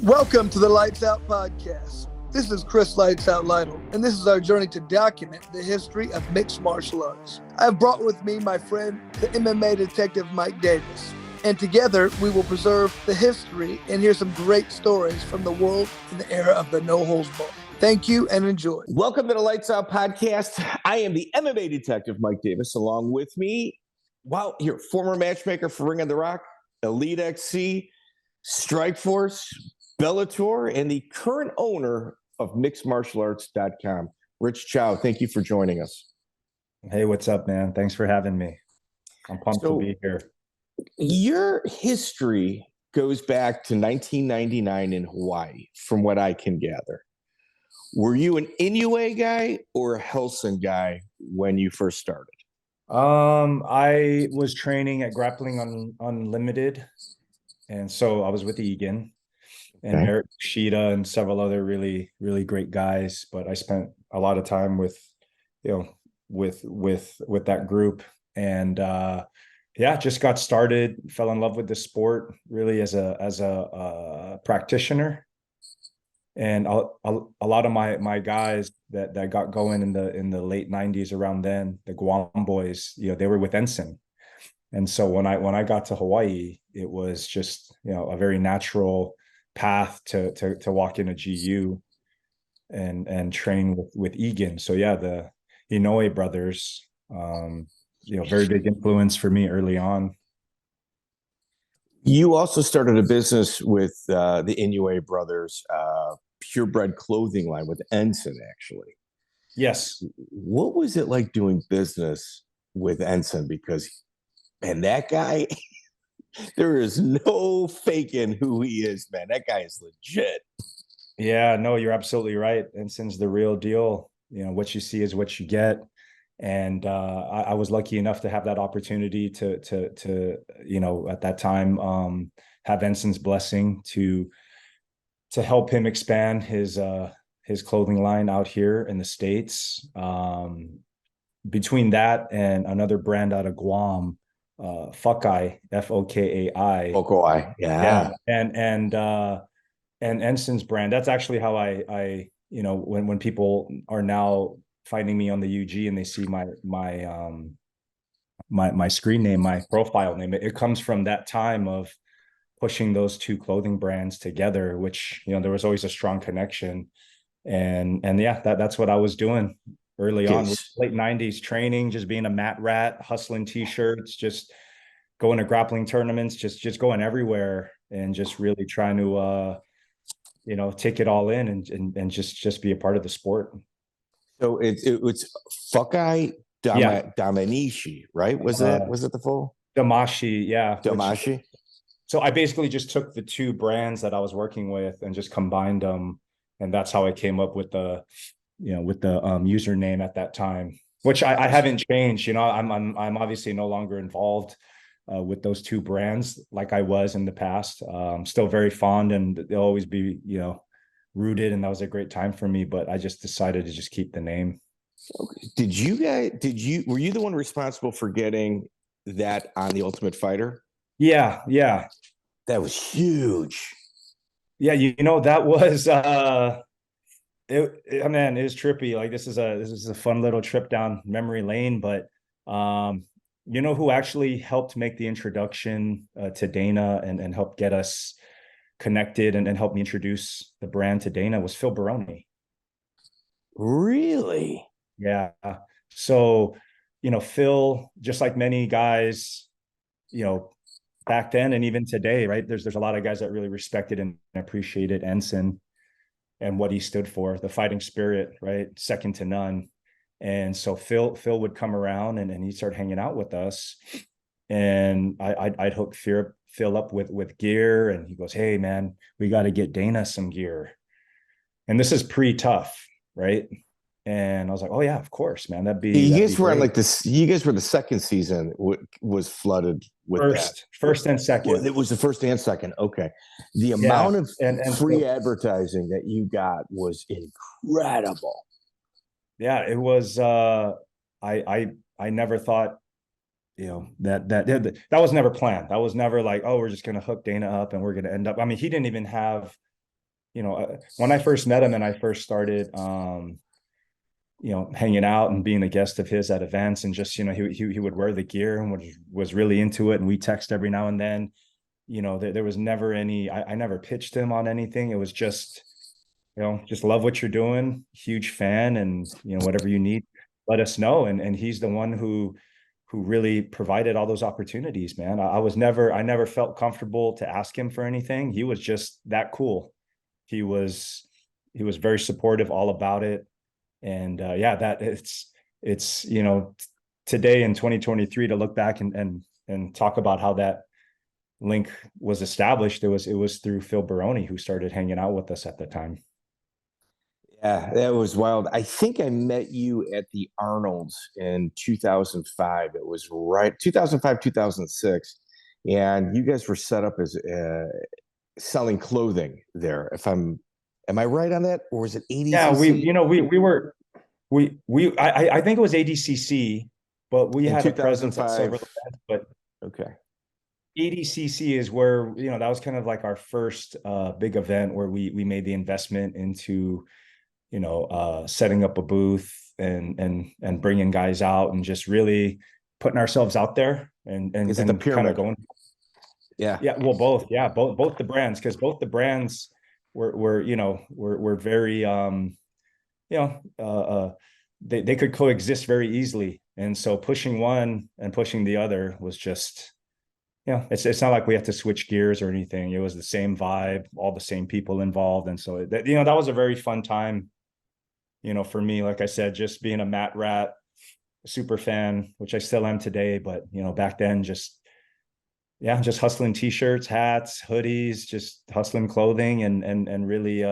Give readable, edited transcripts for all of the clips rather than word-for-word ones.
Welcome to the Lights Out podcast. This is Chris Lights Out Lytle, and this is our journey to document the history of mixed martial arts. I have brought with me my friend, the MMA detective Mike Davis, and together we will preserve the history and hear some great stories from the world in the era of the no-holds-barred. Thank you and enjoy. Welcome to the Lights Out podcast. I am the MMA detective Mike Davis. Along with me, your former matchmaker for Ring of the Rock, EliteXC, StrikeForce, Bellator, and the current owner of mixedmartialarts.com, Rich Chou. Thank you for joining us. Hey, what's up, man? Thanks for having me. I'm pumped to be here. Your history goes back to 1999 in Hawaii, from what I can gather. Were you an Inoue guy or a Helson guy when you first started? I was training at Grappling Unlimited, and so I was with Egan and Eric Shida and several other really, really great guys. But I spent a lot of time with that group, and just got started. Fell in love with the sport really as a practitioner. And a lot of my guys that got going in the late 90s, around then, the Guam boys, they were with Enson. And so when I got to Hawaii, it was just, a very natural path to walk in a GU and train with Egan. So yeah, the Inoue brothers, very big influence for me early on. You also started a business with the Inoue brothers, Purebred clothing line with Enson, actually. Yes. What was it like doing business with Enson? Because, man, that guy, there is no faking who he is, man. That guy is legit. Yeah, no, you're absolutely right. Enson's the real deal. What you see is what you get. And I was lucky enough to have that opportunity to at that time have Enson's blessing to help him expand his clothing line out here in the States. Between that and another brand out of Guam, Fokai, Fokai. Fokai, yeah. And Enson's brand. That's actually how I when people are now finding me on the UG and they see my screen name, my profile name, it comes from that time of pushing those two clothing brands together, which, there was always a strong connection. And yeah, that's what I was doing early on, late 90s, training, just being a mat rat, hustling t-shirts, just going to grappling tournaments, just going everywhere and just really trying to, take it all in and just be a part of the sport. So it's Fokai Damanishi, right? Was it the full? Damashi, yeah. Damashi. So I basically just took the two brands that I was working with and just combined them, and that's how I came up with the username at that time, which I haven't changed. I'm obviously no longer involved with those two brands like I was in the past. Still very fond, and they'll always be rooted, and that was a great time for me. But I just decided to just keep the name. Okay. Were you the one responsible for getting that on the Ultimate Fighter? Yeah. That was huge. Yeah, that was it was trippy. Like this is a fun little trip down memory lane. But who actually helped make the introduction to Dana and helped get us connected and helped me introduce the brand to Dana was Phil Baroni. Really? Yeah. So, Phil, just like many guys, back then and even today, right? There's a lot of guys that really respected and appreciated Enson and what he stood for, the fighting spirit, right? Second to none. And so Phil would come around and he'd start hanging out with us. And I'd hook Phil up with gear, and he goes, "Hey man, we got to get Dana some gear." And this is pre-tough, right? And I was like, "Oh yeah, of course, man. You guys were like this. You guys were the second season was flooded with first and second. Well, it was the first and second. Okay, the amount of free advertising that you got was incredible. Yeah, it was. I never thought, that was never planned. That was never like, oh, we're just gonna hook Dana up and we're gonna end up. I mean, he didn't even have when I first met him and I first started, hanging out and being a guest of his at events, and just, he would wear the gear and was really into it. And we text every now and then. There was never any, I never pitched him on anything. It was just, just love what you're doing. Huge fan. And, whatever you need, let us know. And he's the one who really provided all those opportunities, man. I never felt comfortable to ask him for anything. He was just that cool. He was very supportive, all about it. And that it's today in 2023 to look back and talk about how that link was established. It was through Phil Baroni, who started hanging out with us at the time. Yeah, that was wild. I think I met you at the Arnold's in 2005. It was right 2005, 2006. And you guys were set up as selling clothing there. Am I right on that? Or was it ADCC? Yeah, I think it was ADCC, but we had a presence at several events. But okay, ADCC is where, that was kind of like our first big event where we made the investment into, setting up a booth and bringing guys out and just really putting ourselves out there and the Pyrebred kind of going. Yeah. Well, both. Yeah. Both the brands, because both the brands were very, they could coexist very easily. And so pushing one and pushing the other was just, it's not like we had to switch gears or anything. It was the same vibe, all the same people involved. And so that was a very fun time, for me. Like I said, just being a mat rat, super fan, which I still am today, but back then just hustling t-shirts, hats, hoodies, just hustling clothing and really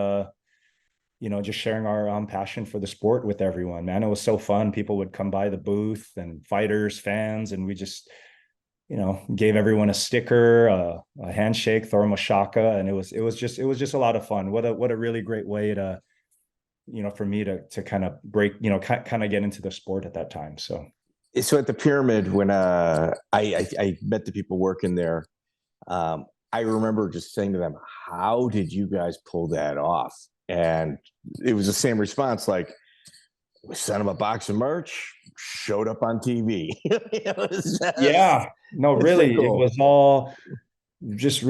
just sharing our passion for the sport with everyone, man. It was so fun. People would come by the booth, and fighters, fans, and we just gave everyone a sticker, a handshake, throw them a shaka, and it was just a lot of fun. What a really great way to for me to kind of break, kind of get into the sport at that time. So at the Pyramid, when I met the people working there, I remember just saying to them, how did you guys pull that off? And it was the same response, like, we sent them a box of merch, showed up on TV. Really, so cool. It was all just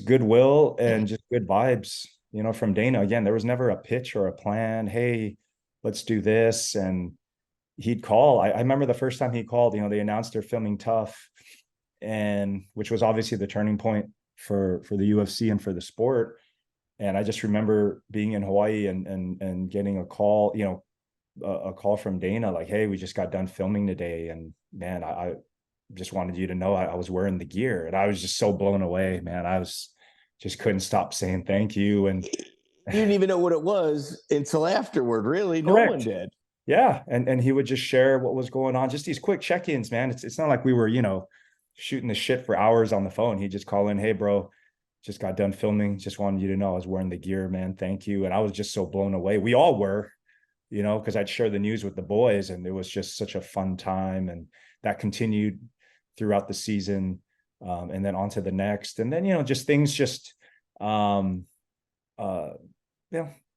goodwill and just good vibes, from Dana. Again, there was never a pitch or a plan. Hey, let's do this. And he'd call. I remember the first time he called, they announced they're filming Tough, and which was obviously the turning point for the UFC and for the sport. And I just remember being in Hawaii and getting a call, a call from Dana, like, hey, we just got done filming today. And man, I just wanted you to know I was wearing the gear. And I was just so blown away, man. I just couldn't stop saying thank you. And you didn't even know what it was until afterward, really. Correct. No one did. Yeah. And he would just share what was going on. Just these quick check-ins, man. It's not like we were, shooting the shit for hours on the phone. He'd just call in, hey, bro, just got done filming. Just wanted you to know I was wearing the gear, man. Thank you. And I was just so blown away. We all were, because I'd share the news with the boys, and it was just such a fun time. And that continued throughout the season. And then on to the next. And then, just things just,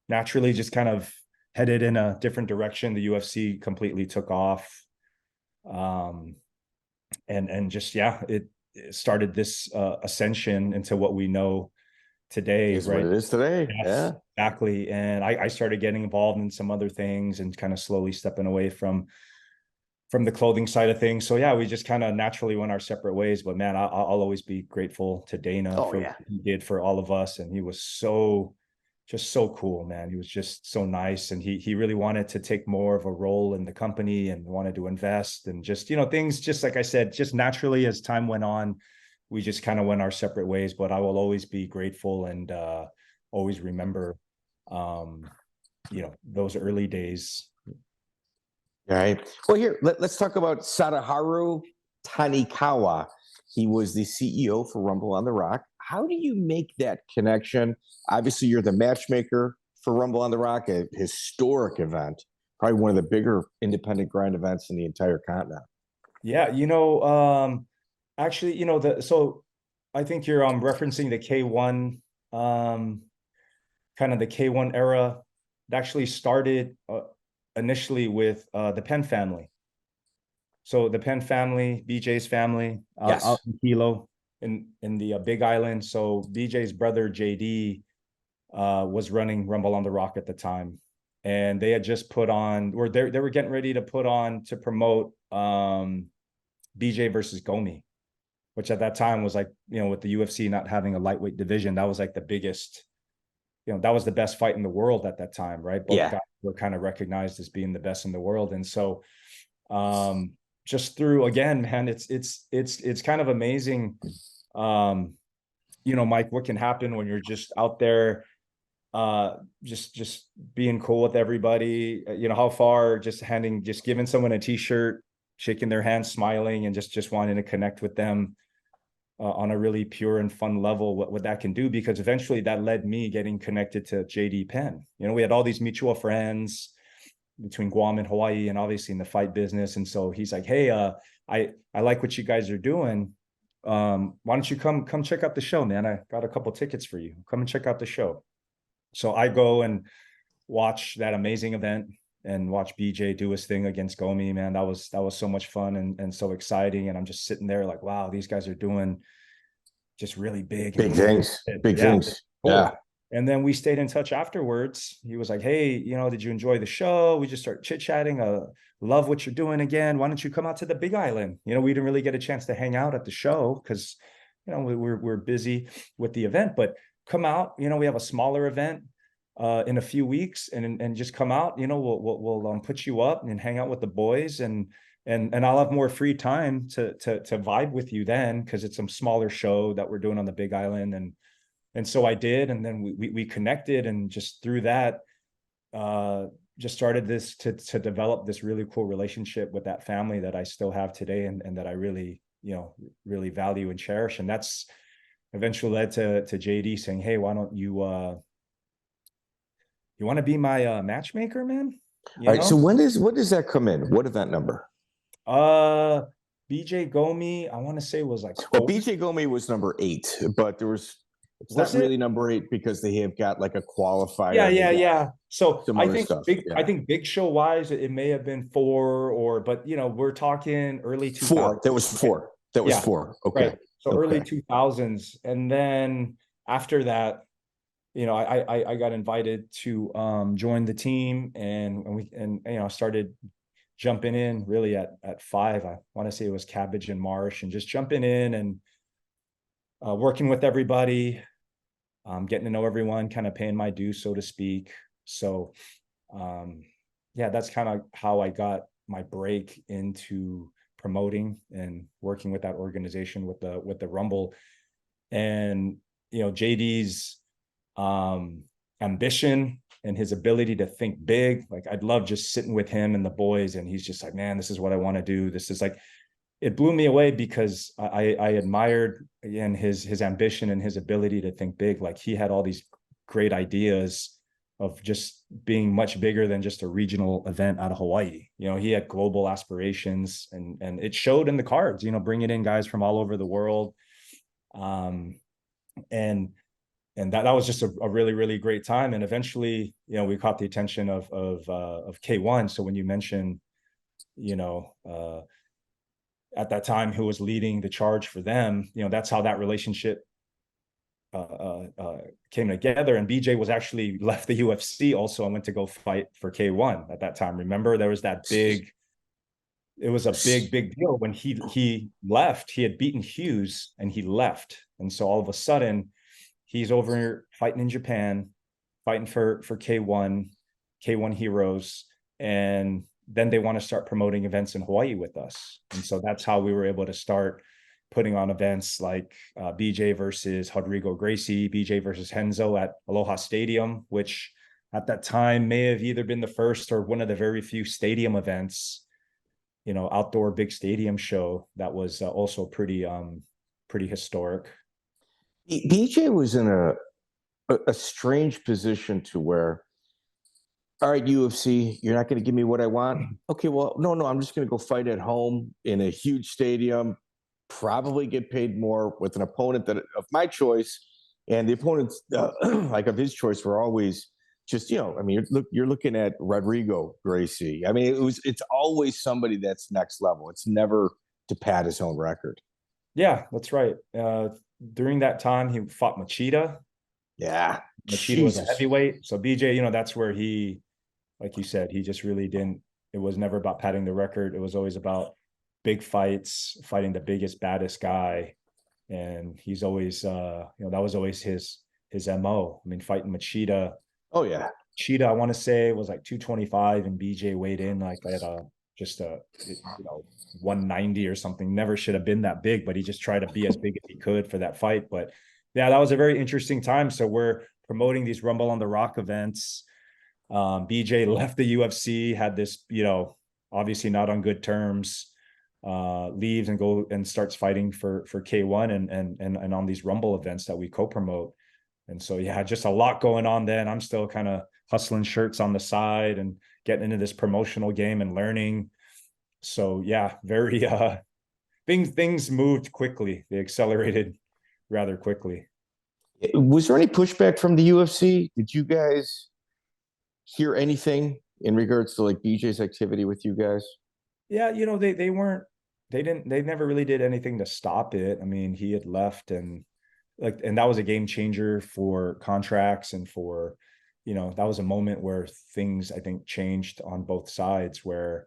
naturally just kind of headed in a different direction. The UFC completely took off. And just, it started this ascension into what we know today. Is right? What it is today. Yes, yeah, exactly. And I started getting involved in some other things and kind of slowly stepping away from the clothing side of things. So we just kind of naturally went our separate ways. But man, I'll always be grateful to Dana for what he did for all of us. And he was just so cool, man. He was just so nice. And he really wanted to take more of a role in the company and wanted to invest, and just, things, just like I said, just naturally as time went on, we just kind of went our separate ways. But I will always be grateful and always remember, those early days. All right. Well, here, let's talk about Sadaharu Tanikawa. He was the CEO for Rumble on the Rock. How do you make that connection? Obviously, you're the matchmaker for Rumble on the Rock, a historic event, probably one of the bigger independent grind events in the entire continent. Yeah, actually, so I think you're referencing the K1 kind of the K1 era. It actually started initially with the Penn family. So the Penn family, BJ's family, Yes. out in Kilo in the Big Island. So BJ's brother JD was running Rumble on the Rock at the time, and they had just put on, or they were getting ready to put on to promote BJ versus Gomi, which at that time was like, you know, with the UFC not having a lightweight division, that was like the biggest, you know, that was the best fight in the world at that time, right? Both guys were kind of recognized as being the best in the world. And so just through, again, man, it's kind of amazing, you know, Mike, what can happen when you're just out there, just being cool with everybody, you know, how far just giving someone a t-shirt, shaking their hand, smiling, and just wanting to connect with them on a really pure and fun level, what that can do, because eventually that led me getting connected to JD Penn. You know, we had all these mutual friends between Guam and Hawaii, and obviously in the fight business. And so he's like, hey, I like what you guys are doing. Why don't you come check out the show, man? I got a couple tickets for you. Come and check out the show. So I go and watch that amazing event and watch BJ do his thing against Gomi, man. That was so much fun and so exciting. And I'm just sitting there like, wow, these guys are doing just really big things. Big things. Cool. Yeah. And then we stayed in touch afterwards. He was like, hey, you know, did you enjoy the show? We just start chit-chatting. Love what you're doing again. Why don't you come out to the Big Island? You know, we didn't really get a chance to hang out at the show because, you know, we're busy with the event, but come out. You know, we have a smaller event in a few weeks, and just come out. You know, we'll put you up and hang out with the boys, and I'll have more free time to vibe with you then, because it's a smaller show that we're doing on the Big Island. And so I did, and then we connected, and just through that, just started this to develop this really cool relationship with that family that I still have today, and that I really, you know, really value and cherish. And that's eventually led to JD saying, hey, why don't you want to be my matchmaker, man? All right. So when does that come in? What event number? BJ Gomi, I want to say was like 4. Well, BJ Gomi was number 8, but it's not really number 8 because they have got like a qualifier. Yeah. So I think stuff. I think big show wise, it may have been 4, but you know, we're talking early 2000s. 4. That was 4. That was 4. Okay. Right. So early 2000s, and then after that, you know, I got invited to join the team, and you know, started jumping in really at 5. I want to say it was Cabbage and Marsh, and just jumping in and working with everybody, getting to know everyone, kind of paying my dues, so to speak. So yeah, that's kind of how I got my break into promoting and working with that organization with the Rumble. And you know, JD's ambition and his ability to think big, like I'd love just sitting with him and the boys, and he's just like, man, this is what I want to do. This is like, it blew me away, because I admired, again, his ambition and his ability to think big. Like he had all these great ideas of just being much bigger than just a regional event out of Hawaii. You know, he had global aspirations, and it showed in the cards, you know, bringing in guys from all over the world. And that was just a really, really great time. And eventually, you know, we caught the attention of K1. So when you mention, you know, at that time, who was leading the charge for them, you know, that's how that relationship came together. And BJ was actually left the UFC also and went to go fight for K1 at that time. Remember, there was that it was a big deal when he left. He had beaten Hughes and he left. And so all of a sudden, he's over fighting in Japan, fighting for K1 Heroes. And then they want to start promoting events in Hawaii with us. And so that's how we were able to start putting on events like BJ versus Rodrigo Gracie, BJ versus Renzo at Aloha Stadium, which at that time may have either been the first or one of the very few stadium events, you know, outdoor big stadium show that was also pretty historic. BJ was in a strange position to where, all right, UFC, you're not going to give me what I want. Okay, well, no, I'm just going to go fight at home in a huge stadium, probably get paid more with an opponent that of my choice, And the opponents, like of his choice, were always just, I mean, you're looking at Rodrigo Gracie. I mean, it's always somebody that's next level. It's never to pad his own record. Yeah, that's right. During that time, he fought Machida. Yeah. Machida was a heavyweight. So BJ, that's where he, like you said, he just really didn't, it was never about padding the record. It was always about big fights, fighting the biggest, baddest guy. And he's always, that was always his MO. I mean, fighting Machida. Oh, yeah. Machida, I want to say, was like 225, and BJ weighed in like at just 190 or something. Never should have been that big, but he just tried to be as big as he could for that fight. But yeah, that was a very interesting time. So we're promoting these Rumble on the Rock events. BJ left the UFC, had this, obviously not on good terms, leaves and starts fighting for K1 and on these Rumble events that we co-promote. And so, yeah, just a lot going on then. I'm still kind of hustling shirts on the side and getting into this promotional game and learning. So yeah, very, things moved quickly. They accelerated rather quickly. Was there any pushback from the UFC? Did you guys hear anything in regards to like BJ's activity with you guys? Yeah, they never really did anything to stop it. I mean, he had left and that was a game changer for contracts and for, that was a moment where things, I think, changed on both sides where,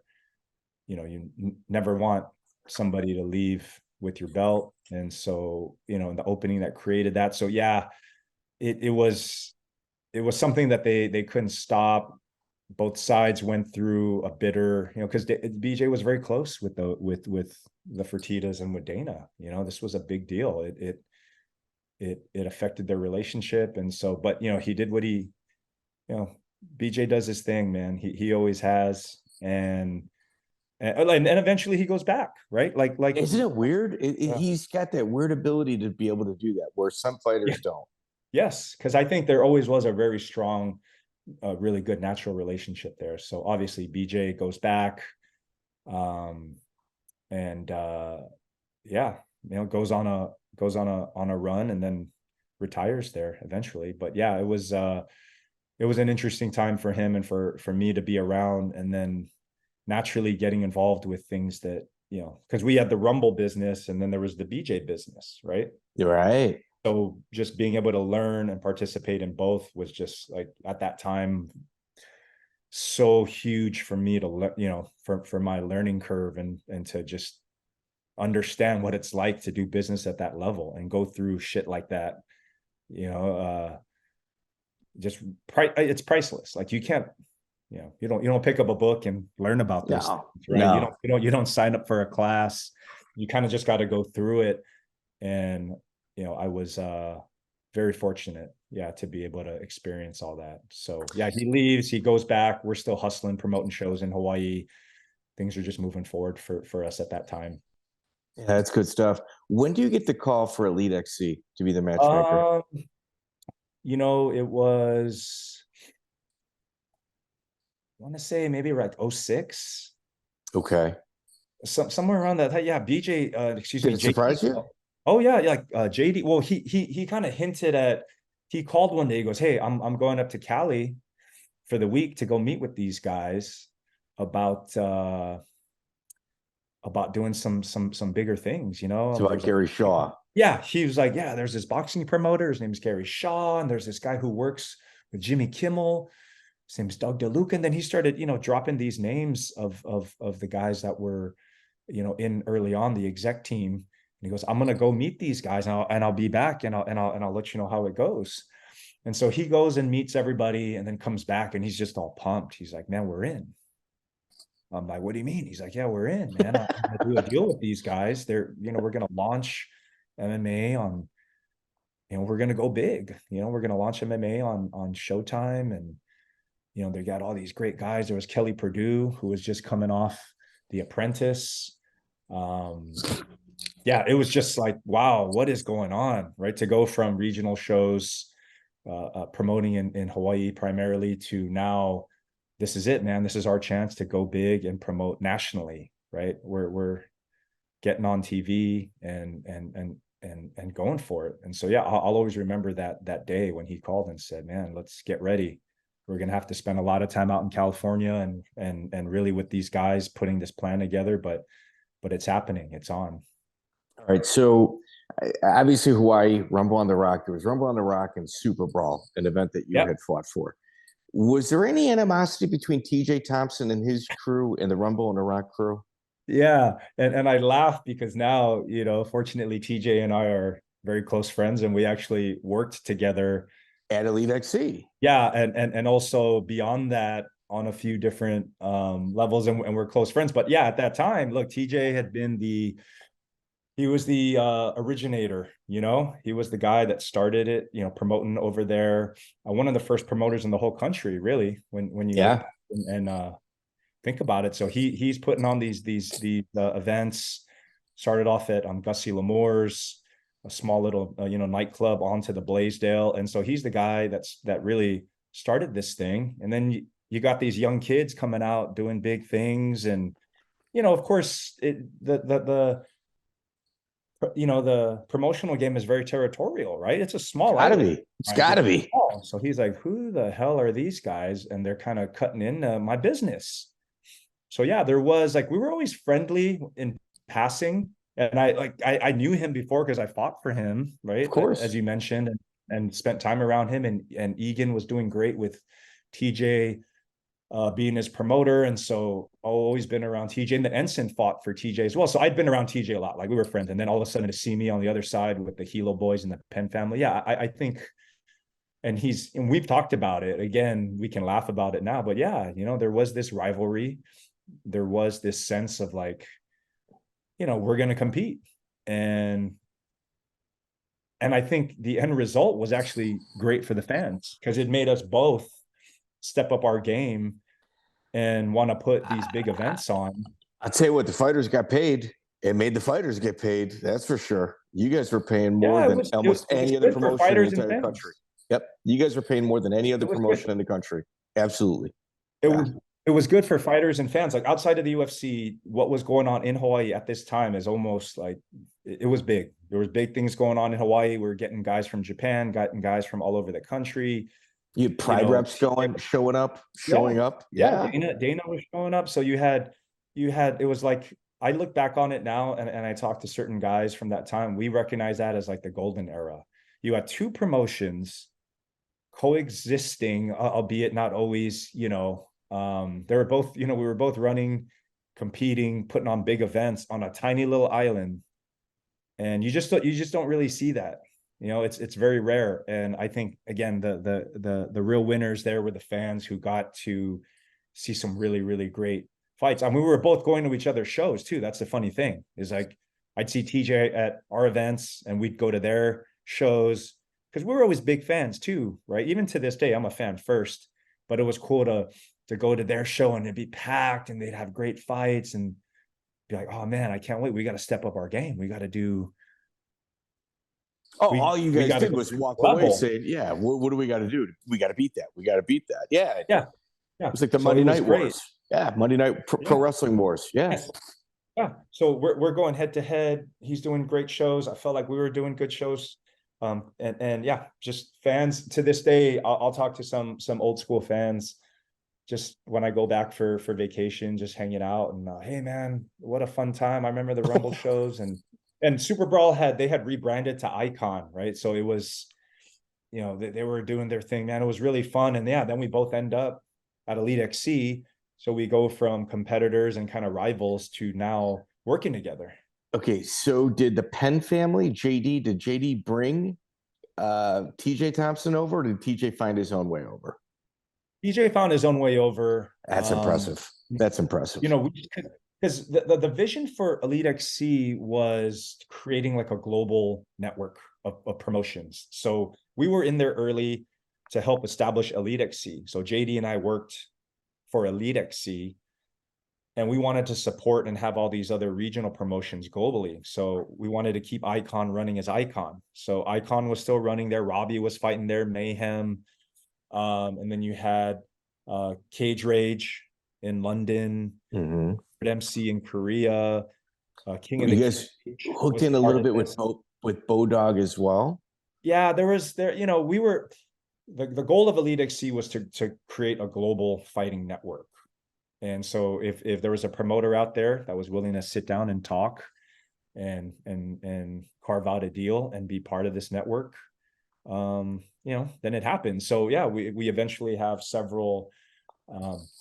you never want somebody to leave with your belt. And so, in the opening that created that. So yeah, it was something that they couldn't stop. Both sides went through a bitter, because BJ was very close with the Fertittas and with Dana. This was a big deal. It affected their relationship. And so, but he did what he, BJ does his thing, man. He always has. And eventually he goes back, right? Like isn't it weird? He's got that weird ability to be able to do that where some fighters don't. Yes, because I think there always was a very strong, really good natural relationship there. So obviously BJ goes back, goes on a run and then retires there eventually. But yeah, it was an interesting time for him and for me to be around, and then naturally getting involved with things that, because we had the Rumble business and then there was the BJ business, right? You're right. So just being able to learn and participate in both was just like at that time so huge for me to, for my learning curve and to just understand what it's like to do business at that level and go through shit like that. It's priceless. Like you can't, you don't pick up a book and learn about this, right? No. You don't sign up for a class. You kind of just got to go through it. And, I was very fortunate, to be able to experience all that. So yeah, he leaves, he goes back. We're still hustling, promoting shows in Hawaii. Things are just moving forward for us at that time. Yeah, that's good stuff. When do you get the call for EliteXC to be the matchmaker? It was, I want to say maybe like 06. Okay. Somewhere around that. Yeah, BJ, Did it surprise you? Oh yeah, like JD. Well, he kind of hinted at. He called one day. He goes, "Hey, I'm going up to Cali for the week to go meet with these guys about doing some bigger things." It's about Gary Shaw. Yeah, he was like, "Yeah, there's this boxing promoter. His name is Gary Shaw, and there's this guy who works with Jimmy Kimmel. His name's Doug DeLuca." And then he started, dropping these names of the guys that were, in early on the exec team. And he goes, "I'm going to go meet these guys and I'll be back and I'll let you know how it goes." And so he goes and meets everybody and then comes back and he's just all pumped. He's like, "Man, we're in." I'm like, "What do you mean?" He's like, "Yeah, we're in, man. I'm going to do a deal with these guys. They're, we're going to launch MMA on, we're going to go big. We're going to launch MMA on Showtime. And, they got all these great guys. There was Kelly Purdue, who was just coming off The Apprentice. Yeah, it was just like, wow, what is going on, right? To go from regional shows, promoting in Hawaii primarily, to now, this is it, man. This is our chance to go big and promote nationally, right? We're getting on TV and and going for it. And so, yeah, I'll always remember that day when he called and said, man, let's get ready. We're going to have to spend a lot of time out in California and really with these guys putting this plan together, but it's happening. It's on. All right. So obviously Hawaii, Rumble on the Rock. There was Rumble on the Rock and Super Brawl, an event that you had fought for. Was there any animosity between TJ Thompson and his crew and the Rumble on the Rock crew? Yeah. And I laugh because now, you know, fortunately, TJ and I are very close friends and we actually worked together at EliteXC. Yeah. And also beyond that on a few different levels and we're close friends. But yeah, at that time, look, TJ had been he was the originator, you know, he was the guy that started it, you know, promoting over there. One of the first promoters in the whole country, really, when you think about it. So he's putting on these events. Started off at Gussie Lamore's, a small little you know, nightclub, onto the Blaisdell, and so he's the guy that really started this thing. And then you got these young kids coming out doing big things, and you know, of course, the you know, the promotional game is very territorial, right? It's a small island. It's gotta be. So he's like, who the hell are these guys? And they're kind of cutting into my business. So yeah, there was like, we were always friendly in passing. And I knew him before because I fought for him, right? Of course. As you mentioned, and spent time around him. And Egan was doing great with TJ being his promoter. And so I've always been around TJ, and then Enson fought for TJ as well. So I'd been around TJ a lot, like we were friends. And then all of a sudden to see me on the other side with the Hilo boys and the Penn family. Yeah, I think, and we've talked about it. Again, we can laugh about it now, but yeah, you know, there was this rivalry. There was this sense of like, you know, we're going to compete. And I think the end result was actually great for the fans because it made us both step up our game and want to put these big events on. I'll tell you what, the fighters got paid. It made the fighters get paid. That's for sure. You guys were paying more than almost any other promotion in the entire country. Yep. You guys were paying more than any other promotion in the country. Absolutely. It was good for fighters and fans. Like outside of the UFC, what was going on in Hawaii at this time is almost like it was big. There was big things going on in Hawaii. We were getting guys from Japan, getting guys from all over the country. You had Pride reps showing up. Yeah. Dana was showing up. So you had, it was like, I look back on it now and I talk to certain guys from that time. We recognize that as like the golden era. You had two promotions coexisting, albeit not always, you know, they were both, you know, we were both running, competing, putting on big events on a tiny little island. And you just don't really see that. You know, it's very rare. And I think, again, the real winners there were the fans who got to see some really, really great fights. I mean, we were both going to each other's shows too. That's the funny thing, is like, I'd see TJ at our events and we'd go to their shows because we were always big fans too, right? Even to this day, I'm a fan first, but it was cool to go to their show and it'd be packed and they'd have great fights and be like, oh man, I can't wait. We got to step up our game. We got to do. All you guys did was walk away saying, yeah, what do we got to do? We got to beat that. We got to beat that. Yeah. It was like the Monday Night Wars. Yeah. Monday Night Pro Wrestling Wars. Yeah. Yeah. So we're going head to head. He's doing great shows. I felt like we were doing good shows. And yeah, just fans to this day, I'll talk to some old school fans just when I go back for vacation, just hanging out and hey man, what a fun time. I remember the Rumble shows and Super Brawl had rebranded to Icon, right? So it was, you know, they were doing their thing, man. It was really fun. And yeah, then we both end up at EliteXC. So we go from competitors and kind of rivals to now working together. Okay, so did the Penn family, did JD bring TJ Thompson over, or did TJ find his own way over? TJ found his own way over. That's impressive. That's impressive. You know, because the vision for EliteXC was creating like a global network of promotions. So we were in there early to help establish EliteXC. So JD and I worked for EliteXC, and we wanted to support and have all these other regional promotions globally. So we wanted to keep Icon running as Icon. So Icon was still running there. Robbie was fighting there, Mayhem. And then you had Cage Rage in London, MC in Korea, King of the You guys hooked in a little bit with with Bodog as well. Yeah, we were the goal of EliteXC was to create a global fighting network. And so if there was a promoter out there that was willing to sit down and talk and carve out a deal and be part of this network, then it happens. So yeah, we eventually have several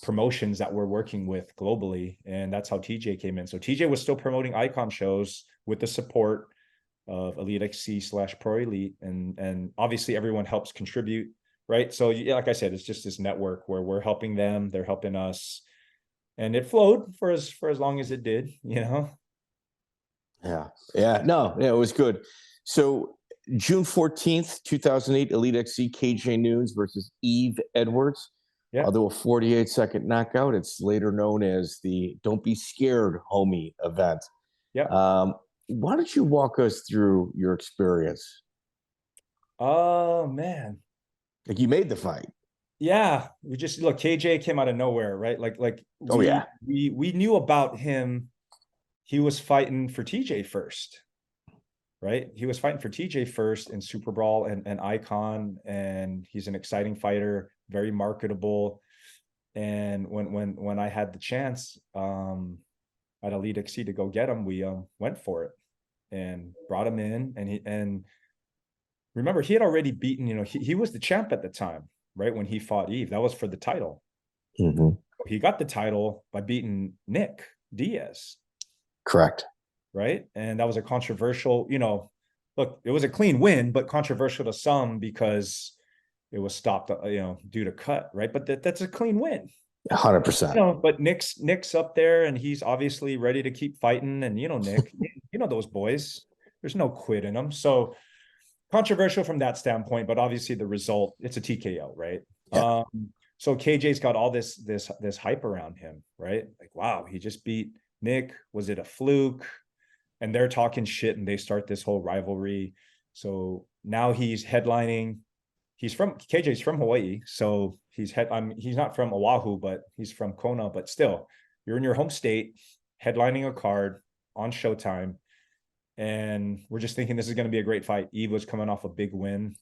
promotions that we're working with globally, and that's how TJ came in. So TJ was still promoting icon shows with the support of EliteXC / Pro Elite, and obviously everyone helps contribute, right? So yeah, like I said, it's just this network where we're helping them, they're helping us, and it flowed for as long as it did, Yeah, no, yeah, it was good. So June 14th, 2008, EliteXC KJ Nunes versus Yves Edwards. Yeah. Although a 48-second knockout, it's later known as the "Don't Be Scared, Homie" event. Yeah. Why don't you walk us through your experience? Oh man, Like, you made the fight. yeah. We just look. KJ came out of nowhere, right? We knew about him. He was fighting for TJ first, right? He was fighting for TJ first in Super Brawl and Icon, and he's an exciting fighter, very marketable. And when I had the chance at EliteXC to go get him, we went for it and brought him in. And remember, he had already beaten, he was the champ at the time, right? When he fought Yves, that was for the title. Mm-hmm. He got the title by beating Nick Diaz. Correct. Right. And that was a controversial, look, it was a clean win, but controversial to some because it was stopped, due to cut. Right. But that's a clean win. 100%. But Nick's up there and he's obviously ready to keep fighting. And, Nick, those boys, there's no quit in them. So controversial from that standpoint, but obviously the result, it's a TKO, right? Yeah. So KJ's got all this hype around him, right? Like, wow, he just beat Nick. Was it a fluke? And they're talking shit and they start this whole rivalry. So now he's headlining. KJ's from Hawaii. So he's not from Oahu, but he's from Kona, but still you're in your home state, headlining a card on Showtime. And we're just thinking this is going to be a great fight. Yves was coming off a big win.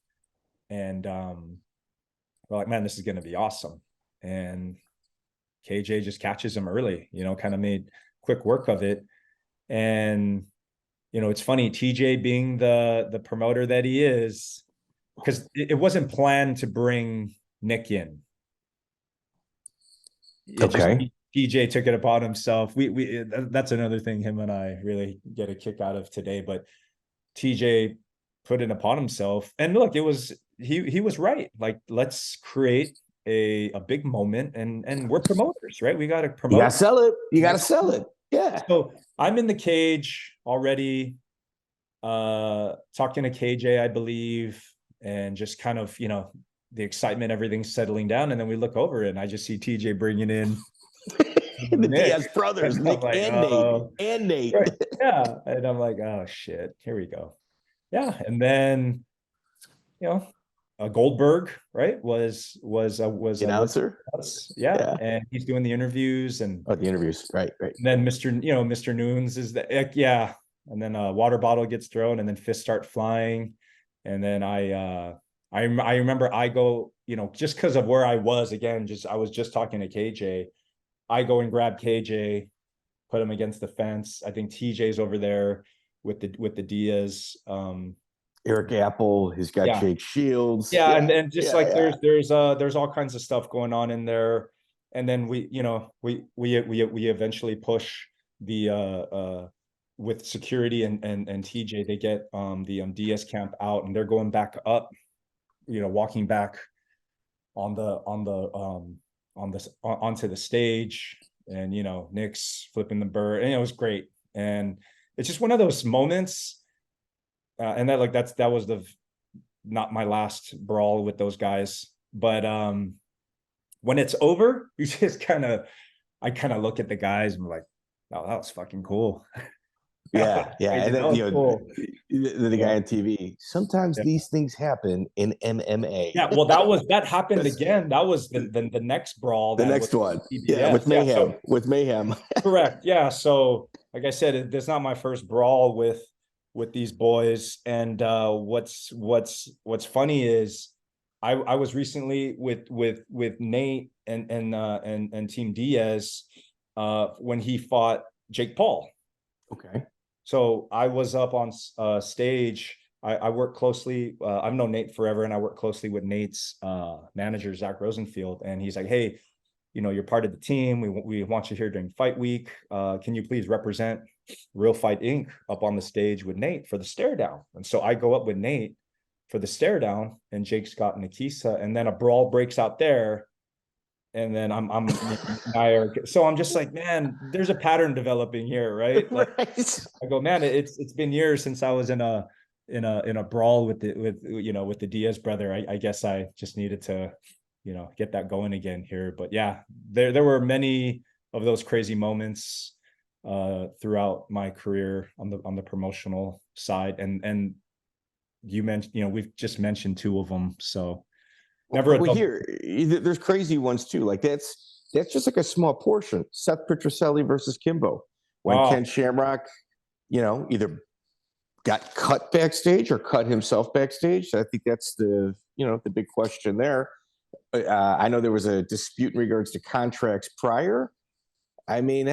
And we're like, man, this is going to be awesome. And KJ just catches him early, kind of made quick work of it. And, it's funny, TJ being the promoter that he is, because it wasn't planned to bring Nick in. TJ took it upon himself. That's another thing him and I really get a kick out of today. But TJ put it upon himself, and look, he was right. Like, let's create a big moment, and we're promoters, right? We got to promote. You got to sell it. You got to sell it. Yeah. So I'm in the cage already, talking to KJ, I believe, and just kind of, the excitement, everything's settling down. And then we look over and I just see TJ bringing in the Diaz brothers, Nick and Nate. Right. Yeah. And I'm like, oh shit, here we go. Yeah. And then, Goldberg, right, was announcer. Yeah. And he's doing the interviews and the interviews. Right. And then Mr. Nunes is yeah. And then a water bottle gets thrown and then fists start flying. And then I remember I go, just because of where I was, again, I was just talking to KJ. I go and grab KJ, put him against the fence. I think TJ's over there with the Diaz. Eric Apple, he's got Jake Shields. There's all kinds of stuff going on in there. And then we eventually push the with security and TJ, they get the Diaz camp out and they're going back up, walking back onto the stage, and Nick's flipping the bird, and it was great. And it's just one of those moments, and that was not my last brawl with those guys, but when it's over, you just I kind of look at the guys and I'm like, oh, that was fucking cool. Yeah. And then cool. the guy on TV. Sometimes these things happen in MMA. Yeah, well, that happened again. That was the next brawl. The next one. Yeah, with Mayhem. With Mayhem. Correct. Yeah. So, like I said, it's not my first brawl with with these boys. And what's funny is I was recently with Nate and Team Diaz when he fought Jake Paul. Okay. So I was up on stage. I work closely. I've known Nate forever, and I work closely with Nate's manager, Zach Rosenfield. And he's like, "Hey, you're part of the team. We want you here during fight week. Can you please represent Real Fight Inc. up on the stage with Nate for the stare down?" And so I go up with Nate for the stare down, and Jake's got Nikisa, and then a brawl breaks out there. And then so I'm just like, man, there's a pattern developing here, right? Like, Right. I go, man, it's been years since I was in a brawl with the Diaz brother. I guess I just needed to, get that going again here. But yeah, there were many of those crazy moments throughout my career on the promotional side, and you mentioned, we've just mentioned two of them, so never there's crazy ones too. Like that's just like a small portion. Seth Petroselli versus Kimbo, when Ken Shamrock, either got cut backstage or cut himself backstage. I think that's the big question there. I know there was a dispute in regards to contracts prior. I mean,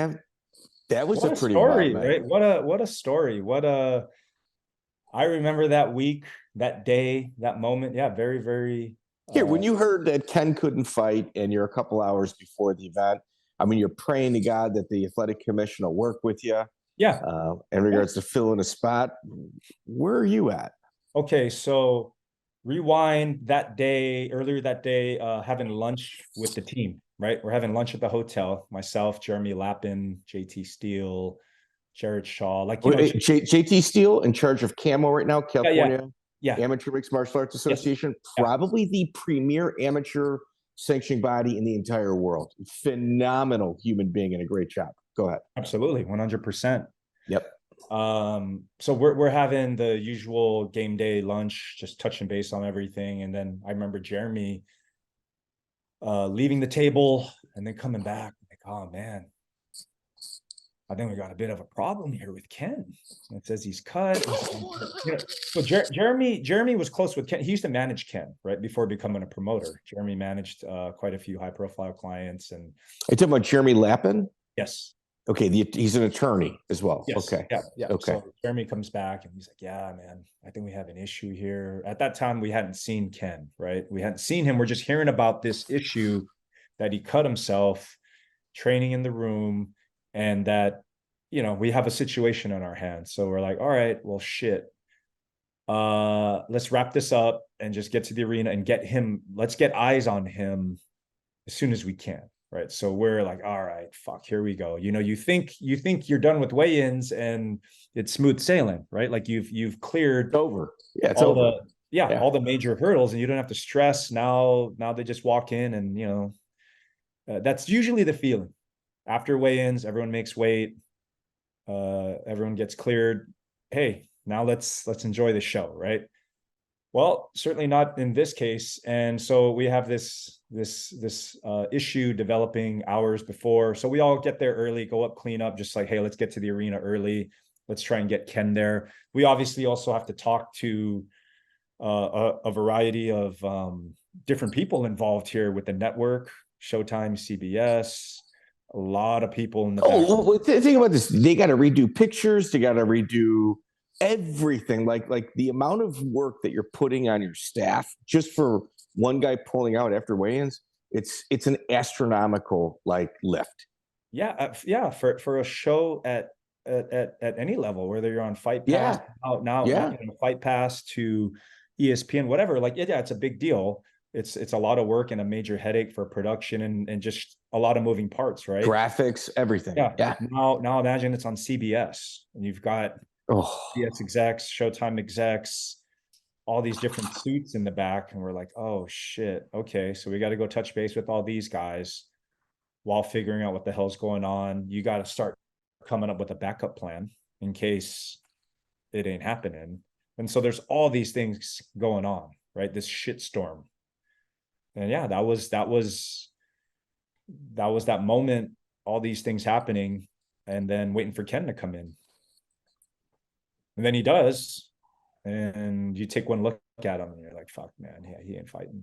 that was a pretty story, wild right? What a story. I remember that week, that day, that moment. Yeah, very, very. Here, when you heard that Ken couldn't fight and you're a couple hours before the event, I mean, you're praying to God that the athletic commission will work with you. Yeah. In regards to filling a spot, where are you at? Okay, so rewind earlier that day, having lunch with the team, right? We're having lunch at the hotel. Myself, Jeremy Lappin, JT Steele, Jared Shaw. JT Steele in charge of Camo right now, California Amateur Mixed Martial Arts Association, probably the premier amateur sanctioning body in the entire world. Phenomenal human being and a great job. Go ahead. Absolutely, 100%. Yep. So we're having the usual game day lunch, just touching base on everything, and then I remember Jeremy leaving the table and then coming back like, "Oh man, I think we got a bit of a problem here with Ken. It says he's cut." So Jeremy was close with Ken. He used to manage Ken right before becoming a promoter. Jeremy managed quite a few high-profile clients. And are you talking about Jeremy Lappin? Yes. Okay, he's an attorney as well. Yes. Okay. Yeah. Okay. So Jeremy comes back and he's like, "Yeah, man, I think we have an issue here." At that time, we hadn't seen Ken, right? We hadn't seen him. We're just hearing about this issue that he cut himself training in the room, and that, we have a situation on our hands. So we're like, all right, well, shit. Let's wrap this up and just get to the arena and let's get eyes on him as soon as we can. Right. So we're like, all right, fuck, here we go. You think you're done with weigh-ins and it's smooth sailing, right? Like you've cleared over. Yeah, it's over. All the major hurdles, and you don't have to stress. Now they just walk in, and that's usually the feeling. After weigh-ins, everyone makes weight, everyone gets cleared. Hey, now let's enjoy the show, right? Well, certainly not in this case. And so we have this issue developing hours before. So we all get there early, go up, clean up, just like, hey, let's get to the arena early. Let's try and get Ken there. We obviously also have to talk to a variety of different people involved here with the network, Showtime, CBS, a lot of people in the back. Well, think about this. They got to redo pictures. They got to redo everything. Like the amount of work that you're putting on your staff just for one guy pulling out after weigh-ins, it's an astronomical lift. Yeah. For a show at any level, whether you're on Fight Pass, Fight Pass to ESPN, whatever. It's a big deal. It's a lot of work and a major headache for production and just a lot of moving parts, right? Graphics, everything. Yeah. Now imagine it's on CBS and you've got CBS execs, Showtime execs, all these different suits in the back, and we're like, oh shit, okay, so we got to go touch base with all these guys while figuring out what the hell's going on. You got to start coming up with a backup plan in case it ain't happening. And so there's all these things going on, right? This shit storm. And yeah, that was that moment, all these things happening, and then waiting for Ken to come in. And then he does, and you take one look at him and you're like, fuck, man, yeah, he ain't fighting.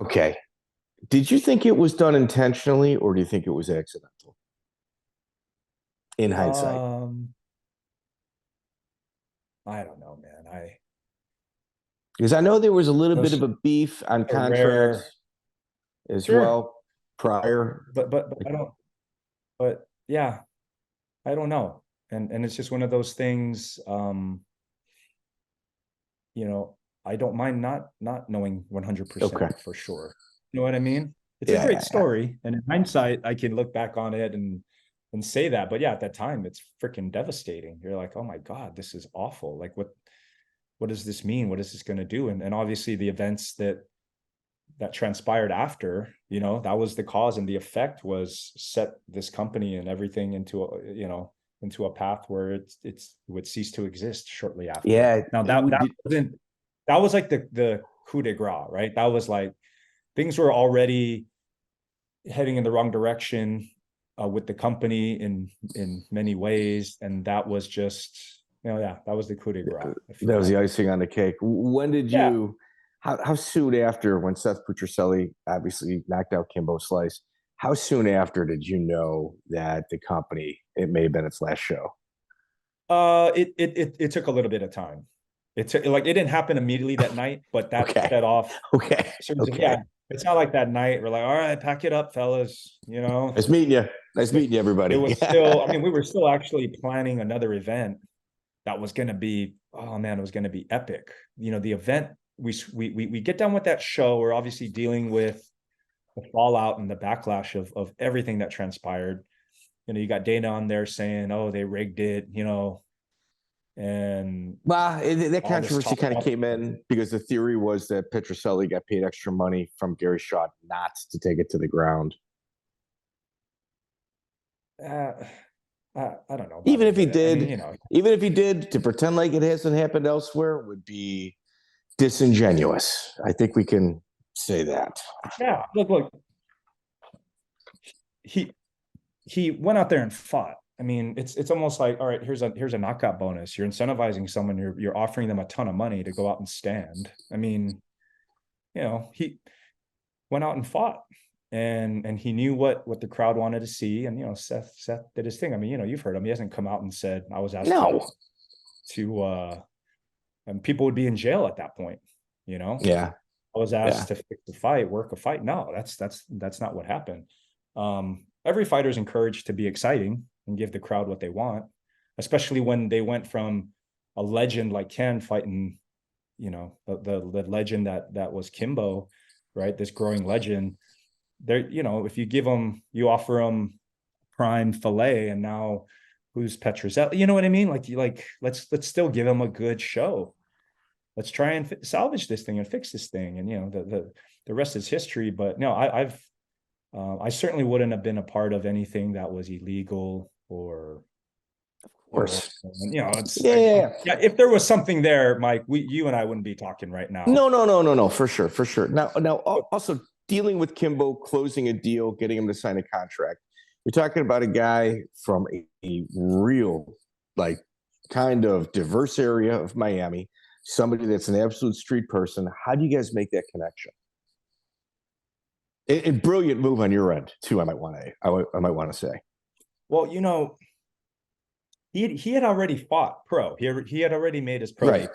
Okay. Did you think it was done intentionally, or do you think it was accidental? In hindsight. I don't know, man. Because I know there was a little bit of a beef on contracts as well prior. But I don't. But yeah, I don't know, and it's just one of those things. You know, I don't mind not knowing 100% for sure. You know what I mean? It's a great story, and in hindsight, I can look back on it and say that. But yeah, at that time, it's freaking devastating. You're like, oh my God, this is awful. Like, what does this mean? What is this going to do? And obviously the events that transpired after, you know, that was the cause, and the effect was set this company and everything into a path where it would cease to exist shortly after. Yeah. Now that was like the coup de grace, right? That was like, things were already heading in the wrong direction with the company in many ways. And that was just, that was the coup de grace. That was the icing on the cake. When did you, how soon after, when Seth Pucciarelli obviously knocked out Kimbo Slice, how soon after did you know that the company, it may have been its last show? It took a little bit of time. It didn't happen immediately that night, but that set off. Yeah, it's not like that night we're like, all right, pack it up, fellas. You know, nice meeting you. Nice meeting you, everybody. It was still. I mean, we were still actually planning another event that was going to be. Oh man, it was going to be epic. You know, the event we get done with that show. We're obviously dealing with the fallout and the backlash of everything that transpired. You know, you got Dana on there saying, "Oh, they rigged it," you know, and that controversy kind of came in because the theory was that Pucciarelli got paid extra money from Gary Shaw not to take it to the ground. I don't know. Even if he did, even if he did, to pretend like it hasn't happened elsewhere would be disingenuous. I think we can say that. Yeah, look. He went out there and fought. I mean, it's almost like, all right, here's a knockout bonus. You're incentivizing someone. You're offering them a ton of money to go out and stand. I mean, you know, he went out and fought, and he knew what the crowd wanted to see. And you know, Seth did his thing. I mean, you know, you've heard him. He hasn't come out and said, I was asked to and people would be in jail at that point. You know, I was asked to fix the fight, work a fight. No, that's not what happened. Every fighter is encouraged to be exciting and give the crowd what they want, especially when they went from a legend like Ken fighting, you know, the legend that was Kimbo, right? This growing legend. There, you know, if you offer them prime filet, and now who's Petrozelli? You know what I mean? Like let's still give him a good show. Let's try and salvage this thing and fix this thing, and you know the rest is history. But no, I certainly wouldn't have been a part of anything that was illegal or. Of course. You know, if there was something there, Mike, you and I wouldn't be talking right now. No, for sure. Now, also dealing with Kimbo, closing a deal, getting him to sign a contract. You're talking about a guy from a real, like, kind of diverse area of Miami, somebody that's an absolute street person. How do you guys make that connection? A brilliant move on your end too. I might want to say. Well, you know, he had already fought pro. He had already made his pro debut,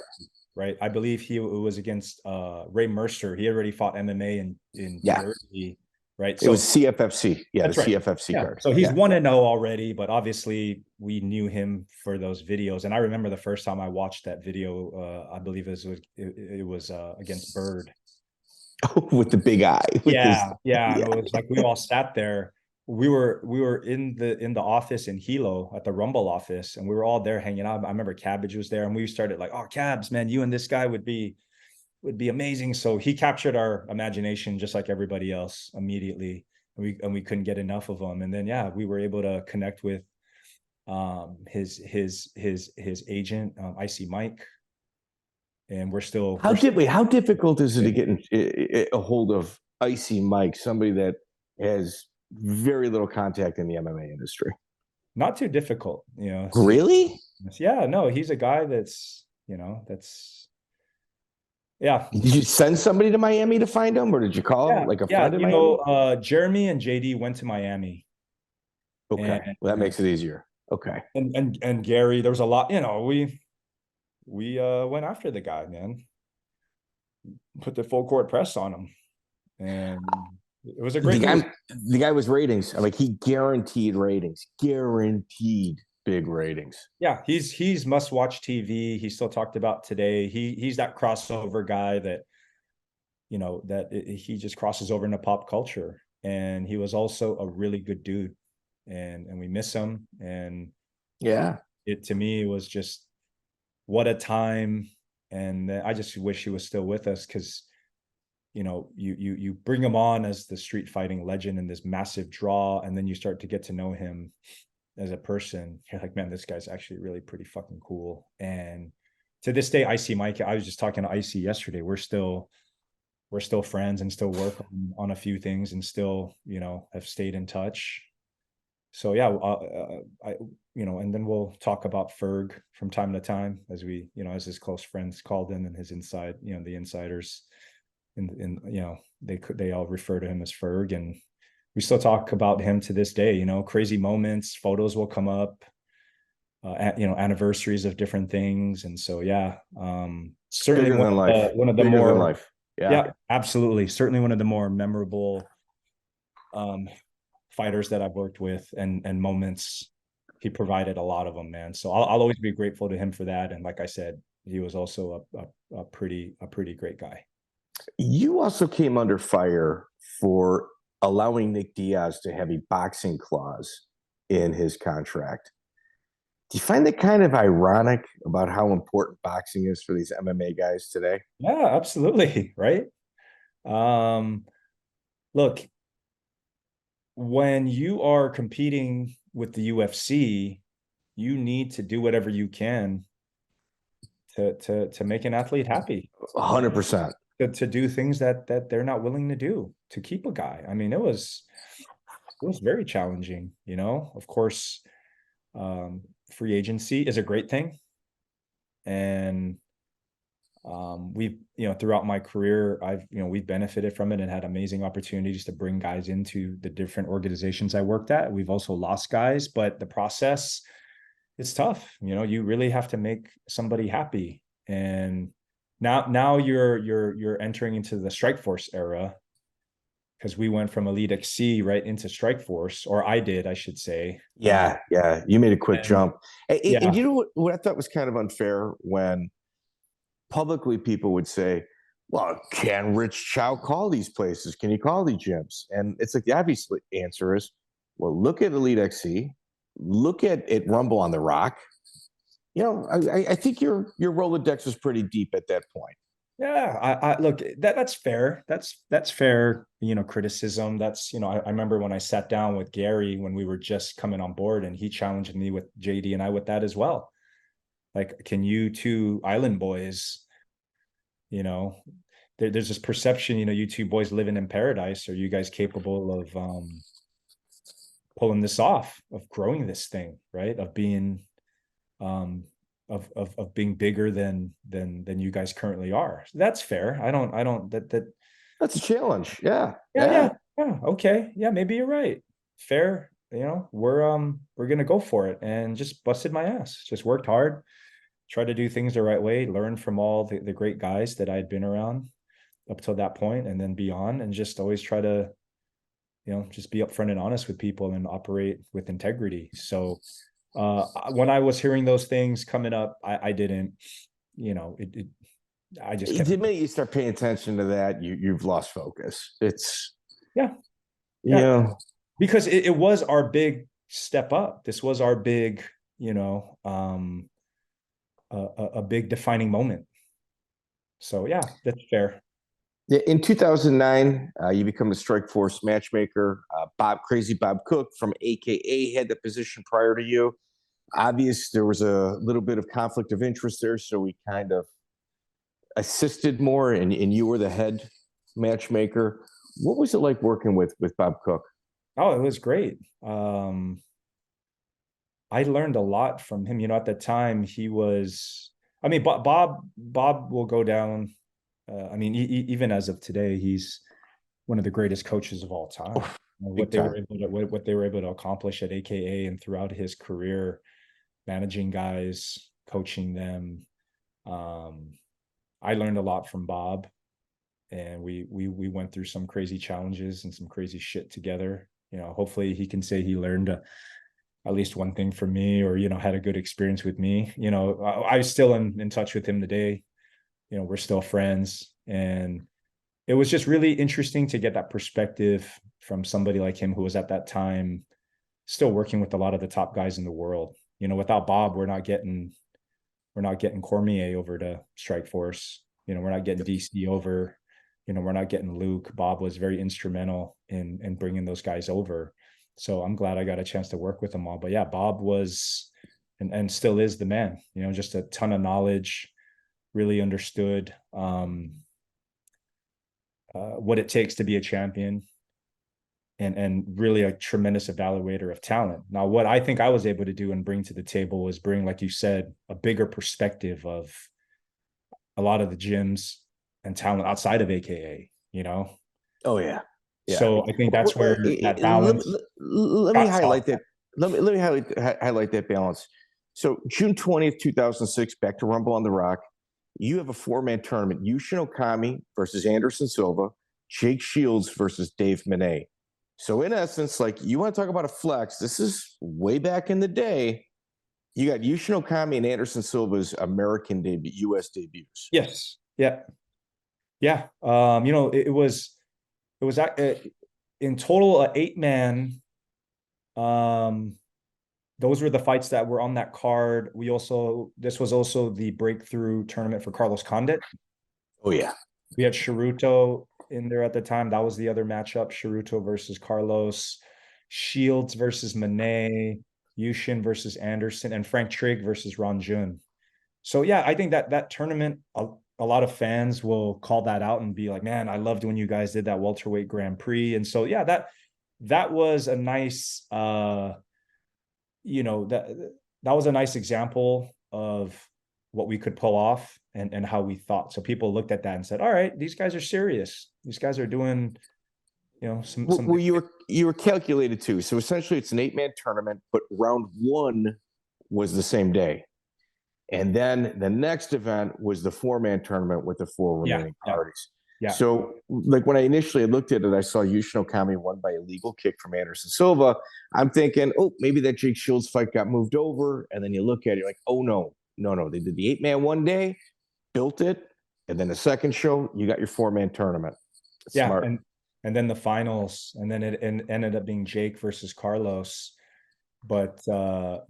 right? I believe it was against Ray Mercer. He already fought MMA in Jersey, right? So it was CFFC. Yeah, the CFFC card. So he's 1-0 already, but obviously we knew him for those videos. And I remember the first time I watched that video, I believe it was against Bird. With the big eye. It was like we all sat there. We were in the office in Hilo at the Rumble office, and we were all there hanging out. I remember Cabbage was there, and we started like, "Oh, Cabs, man, you and this guy would be amazing." So he captured our imagination just like everybody else immediately, and we couldn't get enough of him. And then we were able to connect with his agent, Icy Mike. And we're still. How difficult is it to get a hold of Icy Mike, somebody that has very little contact in the MMA industry? not too difficult, you know. Really? Yeah, no, he's a guy that's, yeah. Did you send somebody to Miami to find him, or did you call like a friend in Miami? Jeremy and JD went to Miami. Okay, well, that makes it easier. Okay. And Gary, there was a lot, we went after the guy, man. Put the full court press on him. And it was a great the guy was ratings. I'm like, he guaranteed ratings. Guaranteed big ratings. Yeah, he's must-watch TV. He still talked about today. He's that crossover guy that, he just crosses over into pop culture. And he was also a really good dude. And we miss him. And yeah, to me, it was just what a time. And I just wish he was still with us, because you bring him on as the street fighting legend and this massive draw, and then you start to get to know him as a person. You're like, man, this guy's actually really pretty fucking cool. And to this day, I was just talking to Icy yesterday. We're still friends and still work on a few things, and still, have stayed in touch. So yeah, and then we'll talk about Ferg from time to time as we, as his close friends called him and his inside, the insiders, and they all refer to him as Ferg, and we still talk about him to this day. Crazy moments, photos will come up, anniversaries of different things, and so yeah, certainly one of the more life. Yeah, absolutely, certainly one of the more memorable fighters that I've worked with, and moments. He provided a lot of them, man. So I'll always be grateful to him for that. And like I said, he was also a pretty great guy. You also came under fire for allowing Nick Diaz to have a boxing clause in his contract. Do you find that kind of ironic about how important boxing is for these MMA guys today? Yeah, absolutely. Right. Look, when you are competing with the UFC, you need to do whatever you can to make an athlete happy. 100%. To do things that they're not willing to do to keep a guy. I mean, it was very challenging, Of course, free agency is a great thing. And we've, throughout my career, we've benefited from it and had amazing opportunities to bring guys into the different organizations I worked at. We've also lost guys, but the process is tough. You really have to make somebody happy. And now you're entering into the StrikeForce era, because we went from EliteXC right into StrikeForce, or I did, I should say. Yeah. You made a quick jump. And you know what I thought was kind of unfair, when publicly people would say, well, can Rich Chou call these places? Can he call these gyms? And it's like, the obvious answer is, well, look at EliteXC, look at Rumble on the Rock. I think your Rolodex is pretty deep at that point. Yeah, I look, that's fair. That's fair, criticism. That's, I remember when I sat down with Gary when we were just coming on board, and he challenged me with JD and I with that as well. Like, can you two island boys, there's this perception, you two boys living in paradise. Are you guys capable of pulling this off, of growing this thing, right? Of being of being bigger than you guys currently are. So that's fair. That's a challenge. Yeah. Okay. Yeah, maybe you're right. Fair. We're gonna go for it, and just busted my ass. Just worked hard, tried to do things the right way, learn from all the great guys that I'd been around up till that point and then beyond, and just always try to, just be upfront and honest with people and operate with integrity. So when I was hearing those things coming up, I didn't, I just kept... The minute you start paying attention to that, you've lost focus. It's because it was our big step up. This was our big, a big defining moment. So yeah, that's fair. In 2009, you become the StrikeForce matchmaker. Crazy Bob Cook from AKA had the position prior to you. Obvious, there was a little bit of conflict of interest there, so we kind of assisted more, and you were the head matchmaker. What was it like working with Bob Cook? Oh, it was great. I learned a lot from him. At the time he was, I mean, Bob will go down. I mean, even as of today, he's one of the greatest coaches of all time. What they were able to accomplish at AKA and throughout his career, managing guys, coaching them. I learned a lot from Bob, and we went through some crazy challenges and some crazy shit together. Hopefully he can say he learned at least one thing from me, or had a good experience with me. I was still in touch with him today. We're still friends, and it was just really interesting to get that perspective from somebody like him, who was at that time still working with a lot of the top guys in the world. Without Bob, we're not getting Cormier over to StrikeForce. We're not getting DC over. We're not getting Luke. Bob was very instrumental in bringing those guys over. So I'm glad I got a chance to work with them all. But yeah, Bob was and still is the man. Just a ton of knowledge, really understood what it takes to be a champion, and really a tremendous evaluator of talent. Now, what I think I was able to do and bring to the table was bring, like you said, a bigger perspective of a lot of the gyms and talent outside of AKA, Oh yeah. Yeah. So I think that's where that balance. Let me highlight that. Let me highlight that balance. So June 20th, 2006, back to Rumble on the Rock. You have a 4-man tournament: Yushin Okami versus Anderson Silva, Jake Shields versus Dave Manet. So in essence, like, you want to talk about a flex, this is way back in the day. You got Yushin Okami and Anderson Silva's American debut, US debuts. Yes. Yeah. Yeah. It was in total an 8-man. Those were the fights that were on that card. This was also the breakthrough tournament for Carlos Condit. Oh yeah. We had Ceruto in there at the time. That was the other matchup: Ceruto versus Carlos, Shields versus Manet, Yushin versus Anderson, and Frank Trigg versus Ron Jun. So yeah, I think that tournament, a lot of fans will call that out and be like, man, I loved when you guys did that welterweight Grand Prix. And so yeah, that was a nice that was a nice example of what we could pull off and how we thought. So people looked at that and said, all right, these guys are serious. These guys are doing, some. Well, you were calculated too. So essentially it's an 8-man tournament, but round 1 was the same day. And then the next event was the 4-man tournament with the 4 remaining parties. Yeah. So like when I initially looked at it, I saw Yushin Okami won by a legal kick from Anderson Silva. I'm thinking, oh, maybe that Jake Shields fight got moved over. And then you look at it, you're like, oh no. They did the 8-man one day, built it, and then the second show, you got your 4-man tournament. Smart. And then the finals, and then it ended up being Jake versus Carlos. But so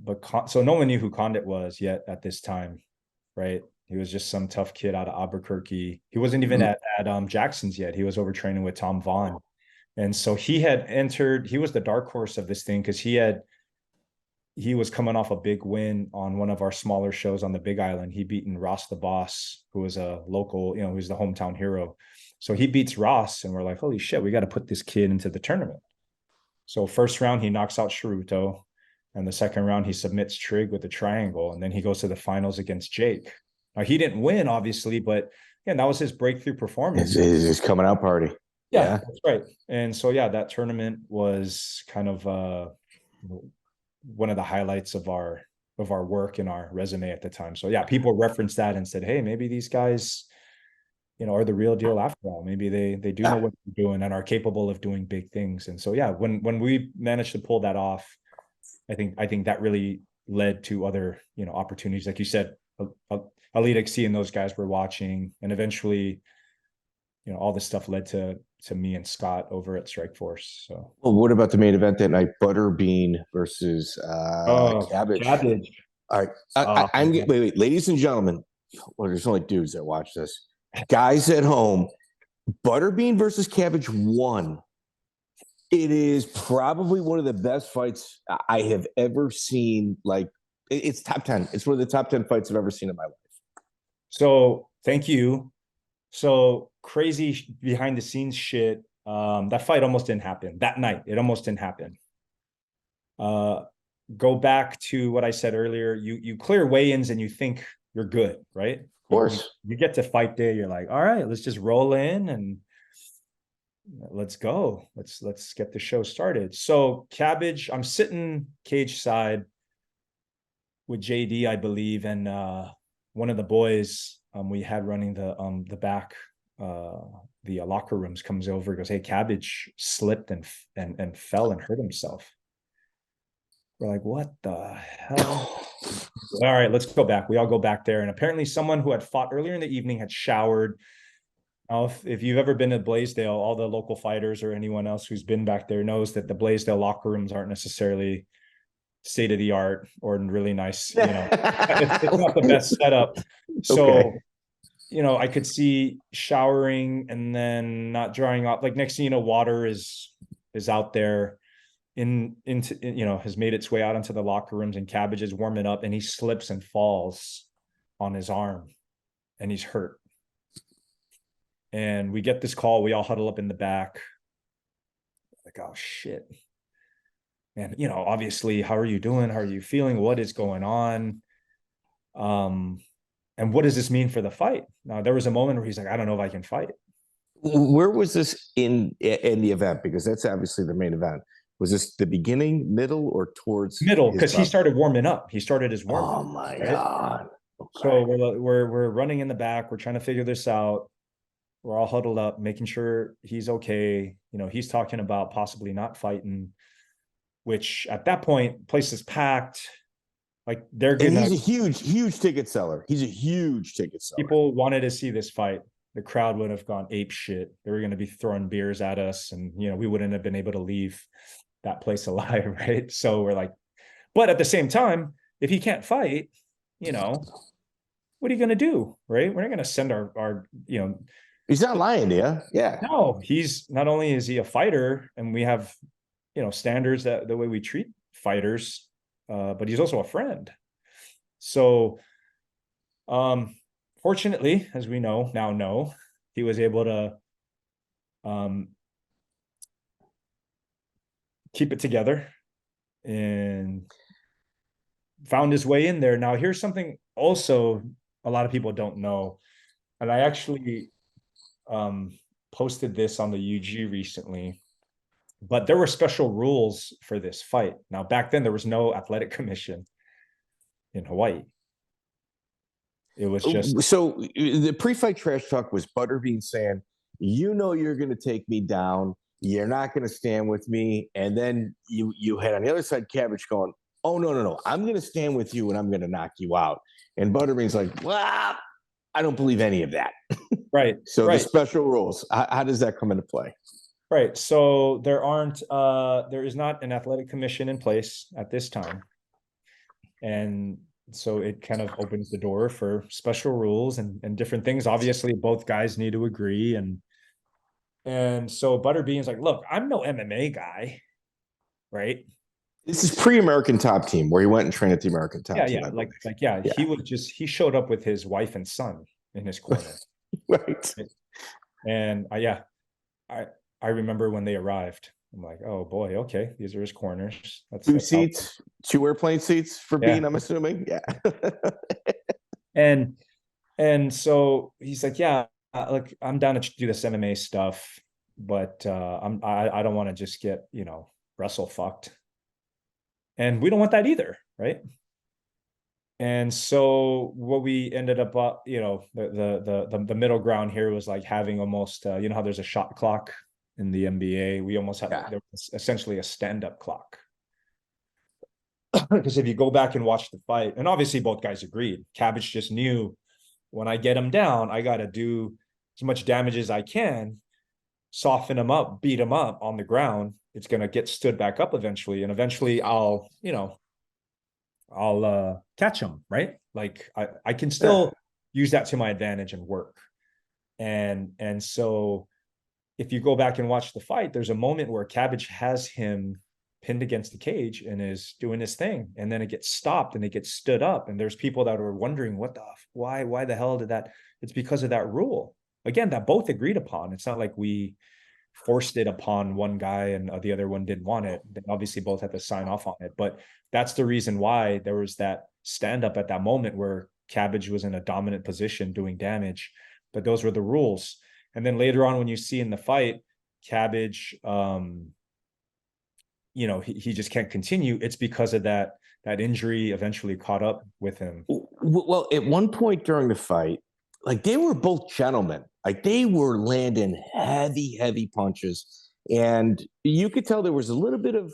no one knew who Condit was yet at this time, right? He was just some tough kid out of Albuquerque. He wasn't even at Jackson's yet. He was overtraining with Tom Vaughn. And so he was the dark horse of this thing, because he was coming off a big win on one of our smaller shows on the Big Island. He beaten Ross the Boss, who was a local, who's the hometown hero. So he beats Ross, and we're like, holy shit, we got to put this kid into the tournament. So first round, he knocks out Ceruto. And the second round, he submits Trigg with a triangle. And then he goes to the finals against Jake. Now, he didn't win, obviously, but that was his breakthrough performance. His coming out party. Yeah, that's right. And so, that tournament was kind of one of the highlights of our work and our resume at the time. So, people referenced that and said, hey, maybe these guys, are the real deal after all. Maybe they do know what they're doing and are capable of doing big things. And so, when we managed to pull that off, I think that really led to other, opportunities. Like you said, EliteXC and those guys were watching, and eventually, all this stuff led to me and Scott over at StrikeForce. So, well, what about the main event that night? Butterbean versus Cabbage. All right, wait, ladies and gentlemen. Well, there's only dudes that watch this. Guys at home, Butterbean versus Cabbage 1. It is probably one of the best fights I have ever seen. Like, it's top 10. It's one of the top 10 fights I've ever seen in my life. So thank you. So crazy behind the scenes shit. That fight almost didn't happen that night. It almost didn't happen. go back to what I said earlier. You clear weigh-ins and you think you're good, right? Of course. You get to fight day, you're like, all right, let's just roll in and let's go. Let's get the show started. So Cabbage, I'm sitting cage side with JD, I believe, and one of the boys we had running the back, the locker rooms comes over, goes, "Hey, Cabbage slipped and fell and hurt himself." We're like, "What the hell?" All right, let's go back. We all go back there, and apparently someone who had fought earlier in the evening had showered. Now, if you've ever been to Blaisdell, all the local fighters or anyone else who's been back there knows that the Blaisdell locker rooms aren't necessarily state of the art or really nice. You know, it's not the best setup. So, Okay. you know, I could see showering and then not drying off. Like next thing you know, water is out there into, you know, has made its way out into the locker rooms, and Cabbage is warming up and he slips and falls on his arm and he's hurt. And we get this call. We all huddle up in the back. Like, oh shit. And, you know, obviously, how are you doing? How are you feeling? What is going on? And what does this mean for the fight? Now, there was a moment where he's like, I don't know if I can fight. Where was this in the event? Because that's obviously the main event. Was this the beginning, middle, or towards middle? Because he started warming up. He started his warm up. Oh my God. Okay. So we're running in the back. We're trying to figure this out. We're all huddled up, making sure he's okay. You know, he's talking about possibly not fighting, which at that point, place is packed. Like they're getting. And he's a huge ticket seller. He's a huge ticket seller. People wanted to see this fight. The crowd would have gone ape shit. They were going to be throwing beers at us, and you know we wouldn't have been able to leave that place alive, right? So we're like, but at the same time, if he can't fight, you know, what are you going to do, right? We're not going to send our you know. He's not lying to you. Yeah. No, he's not only is he a fighter, and we have, you know, standards that the way we treat fighters, but he's also a friend. So, fortunately, as we know, he was able to keep it together and found his way in there. Now, here's something also a lot of people don't know, and I actually posted this on the UG recently, but there were special rules for this fight. Now, back then, there was no athletic commission in Hawaii. It was just... So the pre-fight trash talk was Butterbean saying, you know you're going to take me down. You're not going to stand with me. And then you had on the other side Cabbage going, oh, no. I'm going to stand with you and I'm going to knock you out. And Butterbean's like, well, I don't believe any of that. Right. So the special rules, how does that come into play? Right. So there is not an athletic commission in place at this time. And so it kind of opens the door for special rules and different things. Obviously, both guys need to agree. And so Butterbean's like, look, I'm no MMA guy, right? This is pre-American Top Team where he went and trained at the American Top Team. Yeah. He showed up with his wife and son in his corner. Right. And I remember when they arrived. I'm like, oh boy, okay, these are his corners. That's seats, 2 airplane seats for Bean, I'm assuming. Yeah. and so he's like, yeah, look, I'm down to do this MMA stuff, but I don't want to just get, you know, wrestle fucked. And we don't want that either, right? And so what we ended up, you know, the middle ground here was like having almost, you know how there's a shot clock in the NBA. We almost had there was essentially a stand-up clock. Because if you go back and watch the fight, and obviously both guys agreed, Cabbage just knew when I get him down, I got to do as much damage as I can, soften him up, beat him up on the ground. It's going to get stood back up eventually. And eventually I'll catch him, right? Like I can still use that to my advantage and work. And so if you go back and watch the fight, there's a moment where Cabbage has him pinned against the cage and is doing his thing. And then it gets stopped and it gets stood up. And there's people that are wondering why the hell did that? It's because of that rule. Again, that both agreed upon. It's not like we forced it upon one guy and the other one didn't want it. They obviously both had to sign off on it. But that's the reason why there was that stand up at that moment where Cabbage was in a dominant position doing damage. But those were the rules. And then later on, when you see in the fight, Cabbage, he just can't continue. It's because of that injury eventually caught up with him. Well, at one point during the fight, like they were both gentlemen. Like they were landing heavy punches. And you could tell there was a little bit of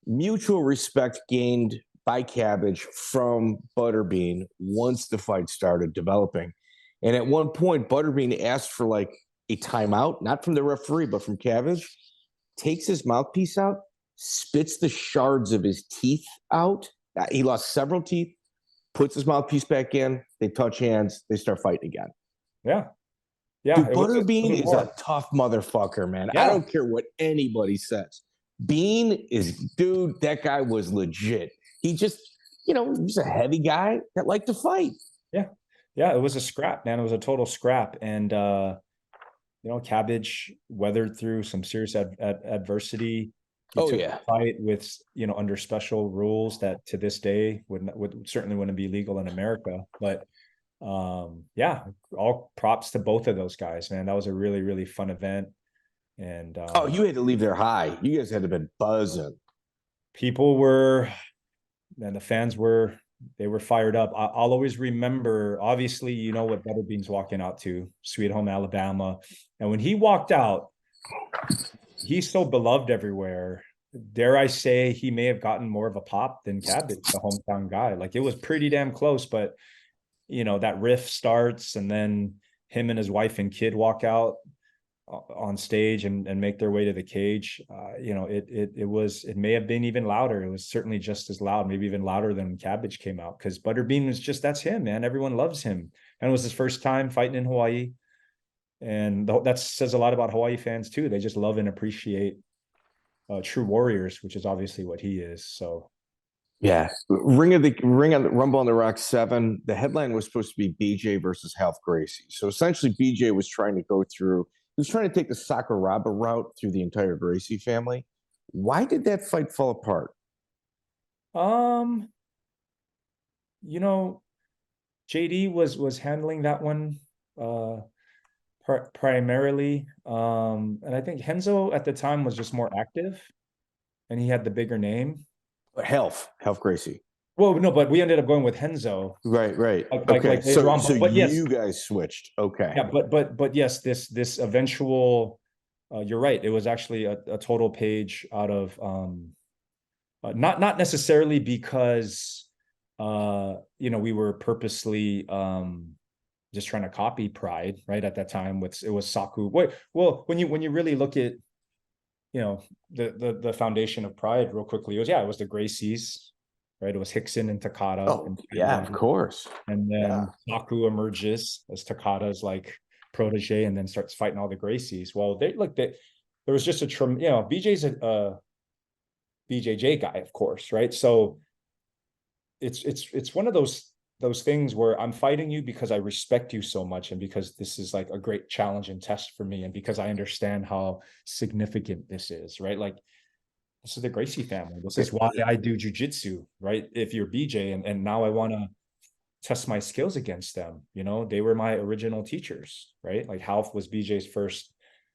mutual respect gained by Cabbage from Butterbean once the fight started developing. And at one point, Butterbean asked for like a timeout, not from the referee, but from Cabbage, takes his mouthpiece out, spits the shards of his teeth out. He lost several teeth, puts his mouthpiece back in, they touch hands, they start fighting again. Yeah. Dude, Butterbean is a tough motherfucker, man. Yeah. I don't care what anybody says. Bean is, dude, that guy was legit. He just, he was a heavy guy that liked to fight. Yeah. Yeah, it was a scrap, man. It was a total scrap. And, Cabbage weathered through some serious adversity. He took the fight with, under special rules that to this day would certainly wouldn't be legal in America. But all props to both of those guys, man. That was a really, really fun event. And you had to leave there high. You guys had to have been buzzing. People were, and the fans were, they were fired up. I'll always remember, obviously, what Butterbean's walking out to, Sweet Home Alabama. And when he walked out, he's so beloved everywhere. Dare I say he may have gotten more of a pop than Cabbage, the hometown guy. Like it was pretty damn close, but that riff starts and then him and his wife and kid walk out on stage and make their way to the cage. It may have been even louder. It was certainly just as loud, maybe even louder than Cabbage came out, because Butterbean was just, that's him, man. Everyone loves him. And it was his first time fighting in Hawaii. And that says a lot about Hawaii fans too. They just love and appreciate true warriors, which is obviously what he is. So, yeah, Rumble on the Rock 7. The headline was supposed to be BJ versus Ralph Gracie. So essentially, BJ was trying to go through. He was trying to take the Sakuraba route through the entire Gracie family. Why did that fight fall apart? JD was handling that one. Primarily, and I think Renzo at the time was just more active, and he had the bigger name. Ralph Gracie. Well, no, but we ended up going with Renzo. Right. Okay, so yes, you guys switched. Okay. Yeah, but yes, this eventual. You're right. It was actually a total page out of not necessarily because we were purposely just trying to copy Pride, right? At that time, it was Saku. Well, when you really look at, the foundation of Pride, real quickly, it was the Gracies, right? It was Hickson and Takada. Oh, yeah, of course. And then Saku emerges as Takada's like protege, and then starts fighting all the Gracies. Well, there was just BJ's a BJJ guy, of course, right? So it's one of those things where I'm fighting you because I respect you so much, and because this is like a great challenge and test for me, and because I understand how significant this is, right? Like, this is the Gracie family. This is why I do jujitsu, right? If you're BJ, and now I want to test my skills against them. They were my original teachers, right? Like Ralph was BJ's first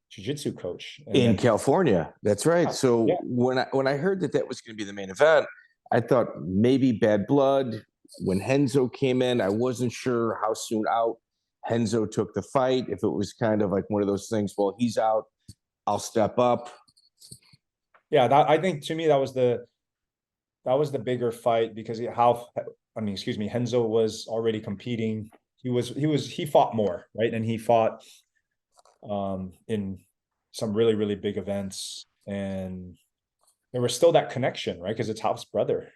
jiu-jitsu coach in California. That's right. So when I heard that was going to be the main event, I thought maybe Bad Blood. When Renzo came in, I wasn't sure how soon out Renzo took the fight. If it was kind of like one of those things, well, he's out, I'll step up. Yeah, I think to me that was the bigger fight, because Renzo was already competing. He fought more, right? And he fought in some really, really big events, and there was still that connection, right? Because it's Ralph's brother.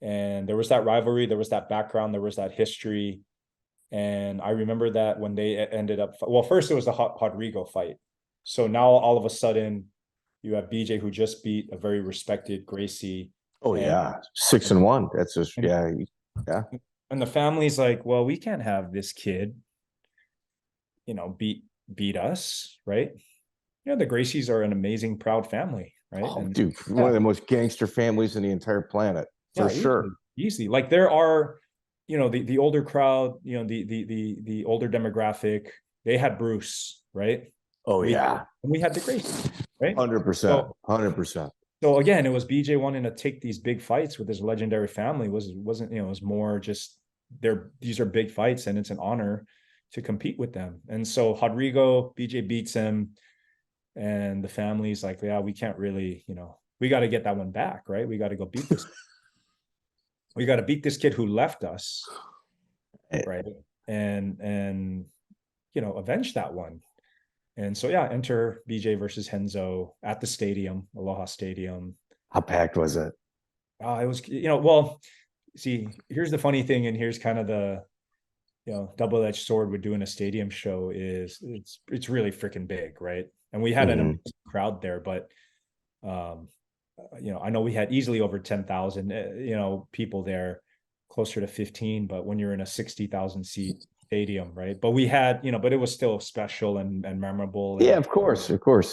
And there was that rivalry, there was that background, there was that history. And I remember that when they ended up, first it was the Rodrigo fight. So now all of a sudden you have BJ, who just beat a very respected Gracie. Oh, 6-1. That's just, yeah. And the family's like, well, we can't have this kid, beat us, right? the Gracies are an amazing, proud family, right? Oh, And dude, one of the most gangster families in the entire planet, for sure. Easily. Like there are, the older crowd, the older demographic, they had Bruce, right? Oh, yeah. And we had the Gracies, right? 100%. 100%. So again, it was BJ wanting to take these big fights with his legendary family. It was more just these are big fights, and it's an honor to compete with them. And so Rodrigo, BJ beats him, and the family's like, yeah, we can't really, we got to get that one back, right? We got to go beat this. We got to beat this kid who left us, right? And avenge that one. And so, yeah, enter BJ versus Renzo at the stadium, Aloha Stadium. How packed was it? It was, well, see, here's the funny thing, and here's kind of the, double-edged sword with doing a stadium show is it's really freaking big, right? And we had an amazing crowd there, but, I know we had easily over 10,000, people there, closer to 15, but when you're in a 60,000 seat stadium, right? But we had, but it was still special and memorable. Yeah, of course.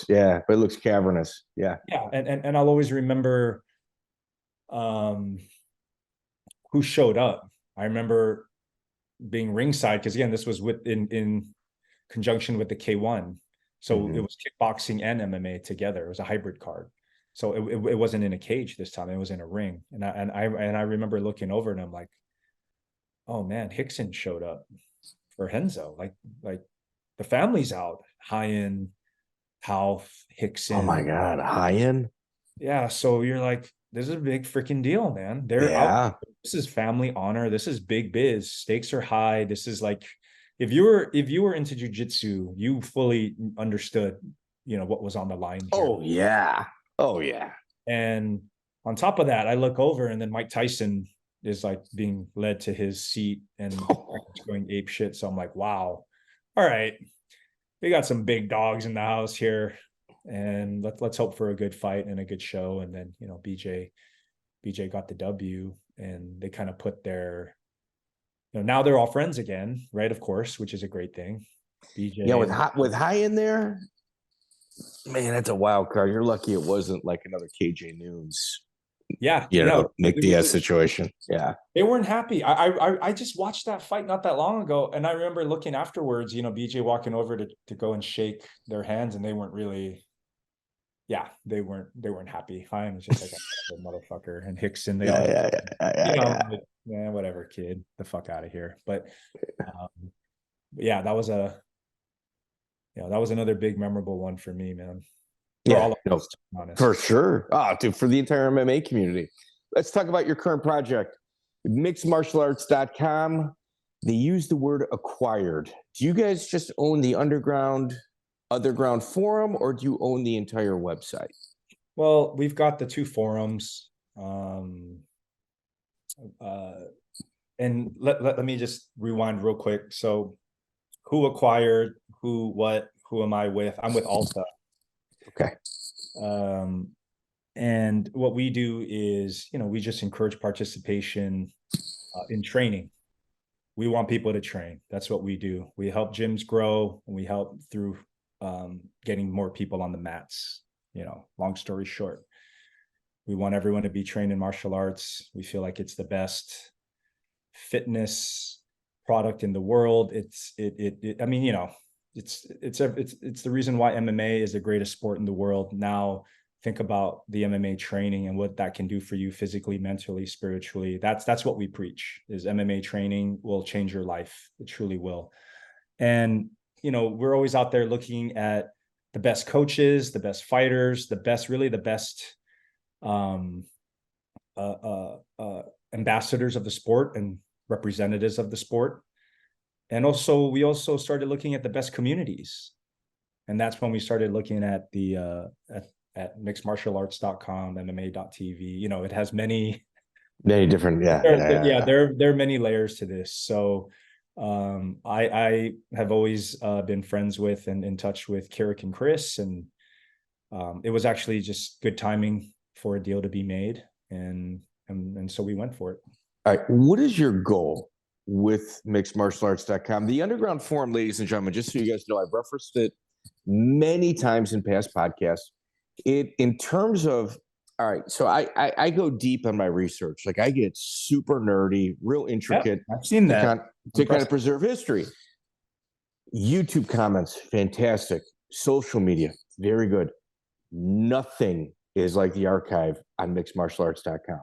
Yeah, but it looks cavernous. Yeah. Yeah, and I'll always remember who showed up. I remember being ringside because again, this was in conjunction with the K1, so it was kickboxing and MMA together. It was a hybrid card, so it wasn't in a cage this time. It was in a ring, and I remember looking over and I'm like, oh man, Hickson showed up for Renzo. Like the family's out. Hawaiian, Half, Hickson. Oh my God, Hawaiian. Yeah, so you're like, this is a big freaking deal, man. They're out. This is family honor. This is big biz. Stakes are high. This is like, if you were into jiu-jitsu, you fully understood, what was on the line here. Oh yeah. And on top of that, I look over and then Mike Tyson is like being led to his seat and going ape shit. So I'm like, wow, all right, we got some big dogs in the house here, and let's hope for a good fight and a good show. And then BJ got the W, and they kind of put their, now they're all friends again, right? Of course, which is a great thing. BJ, yeah, with high in there, man, that's a wild card. You're lucky it wasn't like another KJ Noons. Yeah, Nick Diaz situation. Yeah, they weren't happy. I just watched that fight not that long ago, and I remember looking afterwards. BJ walking over to go and shake their hands, and they weren't really. Yeah, they weren't happy. I was just like a motherfucker, and Hickson. Whatever, kid, the fuck out of here. But yeah, that was another big memorable one for me, man. For sure. Dude, for the entire MMA community. Let's talk about your current project. mixedmartialarts.com. They use the word acquired. Do you guys just own the underground forum, or do you own the entire website? Well, we've got the two forums. And let me just rewind real quick. So who acquired, who am I with? I'm with Alta. Okay. And what we do is, we just encourage participation in training. We want people to train. That's what we do. We help gyms grow, and we help through getting more people on the mats. Long story short, we want everyone to be trained in martial arts. We feel like it's the best fitness product in the world. It's the reason why MMA is the greatest sport in the world. Now think about the MMA training and what that can do for you physically, mentally, spiritually. That's what we preach, is MMA training will change your life. It truly will. And, we're always out there looking at the best coaches, the best fighters, the best ambassadors of the sport and representatives of the sport. And also, we also started looking at the best communities. And that's when we started looking at the at mixedmartialarts.com, MMA.tv. It has many different, there are many layers to this. So I have always been friends with and in touch with Kirik and Chris, and it was actually just good timing for a deal to be made, and so we went for it. All right, what is your goal with mixedmartialarts.com? The underground forum, ladies and gentlemen, just so you guys know, I've referenced it many times in past podcasts. In terms of, all right, so I go deep on my research. Like I get super nerdy, real intricate. Yeah, I've seen that. To kind of preserve history. YouTube comments, fantastic. Social media, very good. Nothing is like the archive on mixedmartialarts.com.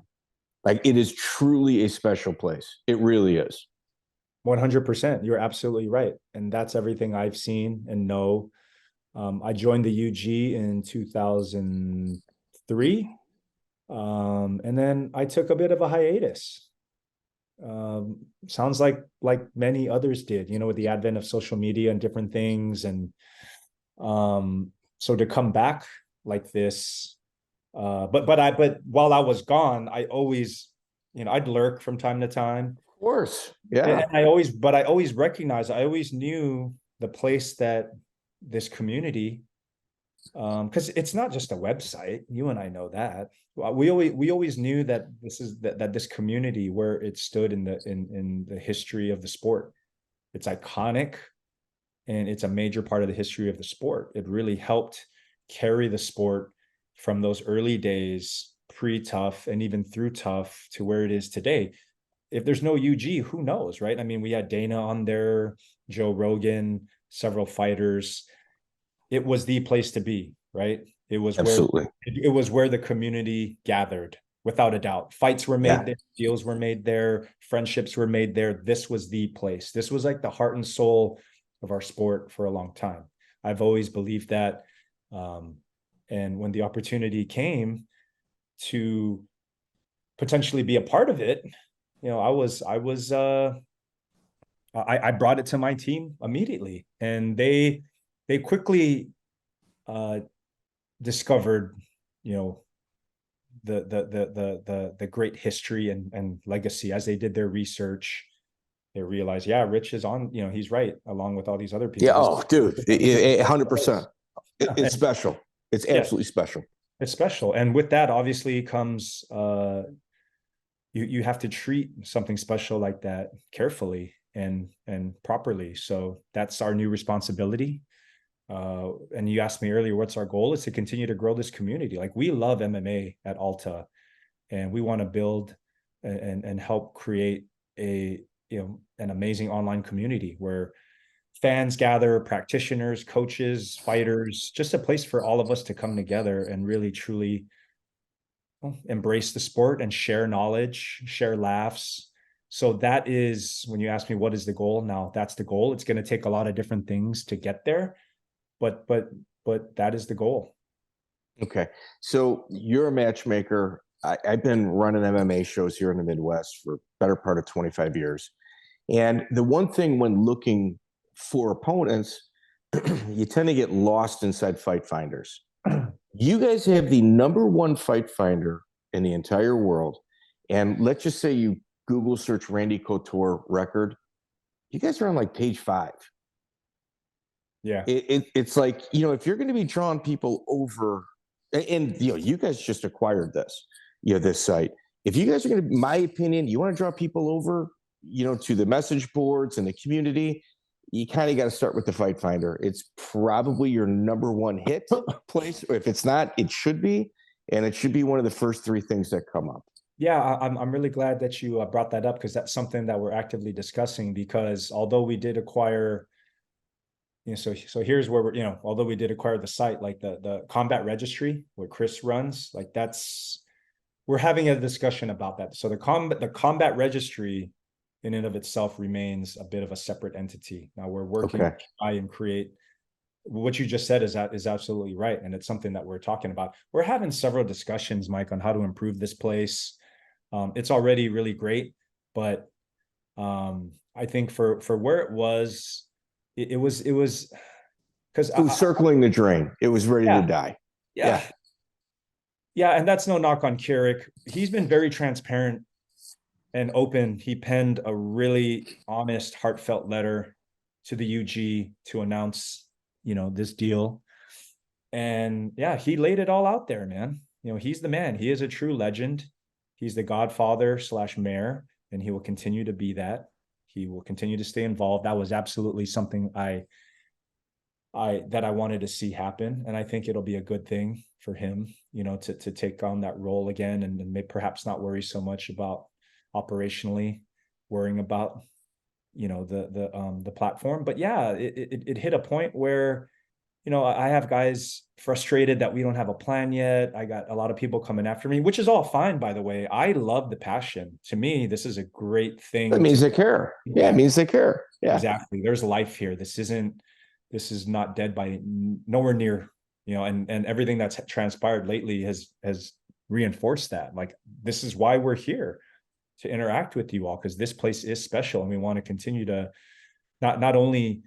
Like it is truly a special place. It really is. 100%. You're absolutely right. And that's everything I've seen and know. I joined the UG in 2003. And then I took a bit of a hiatus. Sounds like many others did, with the advent of social media and different things. And so to come back like this, but while I was gone, I always, I'd lurk from time to time. Of course. Yeah. And I always recognized, I always knew the place that this community, because it's not just a website. You and I know that. We always knew that this community, where it stood in the history of the sport. It's iconic, and it's a major part of the history of the sport. It really helped carry the sport from those early days, pre-tough and even through tough, to where it is today. If there's no UG, who knows, right? I mean, we had Dana on there, Joe Rogan, several fighters. It was the place to be, right? It was absolutely where the community gathered, without a doubt. Fights were made there, deals were made there, friendships were made there. This was the place. This was like the heart and soul of our sport for a long time. I've always believed that. And when the opportunity came to potentially be a part of it, I brought it to my team immediately, and they quickly discovered, the great history and legacy. As they did their research, they realized, Rich is on, he's right, along with all these other people. Yeah. Oh, dude, 100%. It's special. It's absolutely special. It's special. And with that, obviously, comes you have to treat something special like that carefully and properly. So that's our new responsibility. And you asked me earlier, what's our goal? Is to continue to grow this community. Like, we love MMA at Alta, and we want to build and help create an amazing online community where fans gather, practitioners, coaches, fighters, just a place for all of us to come together and really, truly embrace the sport and share knowledge, share laughs. So that is, when you ask me, what is the goal? Now, that's the goal. It's going to take a lot of different things to get there, but that is the goal. Okay. So you're a matchmaker. I've been running MMA shows here in the Midwest for the better part of 25 years. And the one thing when looking for opponents, you tend to get lost inside Fight Finders. You guys have the #1 Fight Finder in the entire world. And let's just say you Google search Randy Couture record. You guys are on like page 5. Yeah. It's like, if you're going to be drawing people over, and you guys just acquired this, this site. If you guys are going to, my opinion, you want to draw people over, to the message boards and the community, you kind of got to start with the Fight Finder. It's probably your #1 hit place. Or if it's not, it should be. And it should be one of the first 3 things that come up. Yeah, I'm really glad that you brought that up, because that's something that we're actively discussing. Because although we did acquire, so here's where we're, although we did acquire the site, like the combat registry where Chris runs, like we're having a discussion about that. So the combat registry in and of itself remains a bit of a separate entity. Now we're working to try and create what you just said is absolutely right. And it's something that we're talking about. We're having several discussions, Mike, on how to improve this place. It's already really great, but I think for where it was, it was because it was circling the drain. It was ready to die. Yeah. And that's no knock on Keurig. He's been very transparent and open. He penned a really honest, heartfelt letter to the UG to announce, this deal. And he laid it all out there, man. He's the man. He is a true legend. He's the godfather / mayor, and he will continue to be that. He will continue to stay involved. That was absolutely something I I wanted to see happen. And I think it'll be a good thing for him, you know, to take on that role again, and perhaps not worry so much about operationally worrying about, you know, the platform. But yeah, it hit a point where, you know, I have guys frustrated that we don't have a plan yet. I got a lot of people coming after me, which is all fine, by the way. I love the passion. To me, this is a great thing. That means they care. Yeah, it means they care. Yeah, exactly. There's life here. This is not dead by nowhere near, you know, and everything that's transpired lately has reinforced that. Like, this is why we're here, to interact with you all, because this place is special, and we want to continue to not only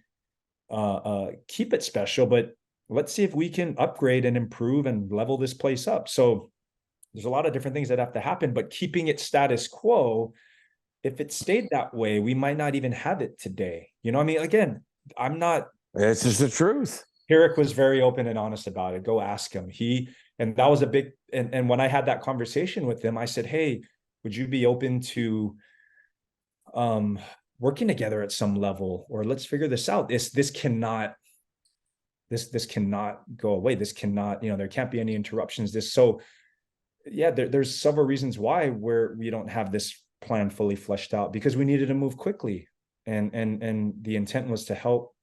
keep it special, but let's see if we can upgrade and improve and level this place up. So there's a lot of different things that have to happen, but keeping it status quo, if it stayed that way, we might not even have it today. You know, I mean, again, I'm not. It's just the truth. Eric was very open and honest about it. Go ask him. And that was a big, and when I had that conversation with him, I said, hey, would you be open to working together at some level, or let's figure this out. This cannot go away. This cannot, you know, there can't be any interruptions. So yeah, there's several reasons why we don't have this plan fully fleshed out, because we needed to move quickly. And the intent was to help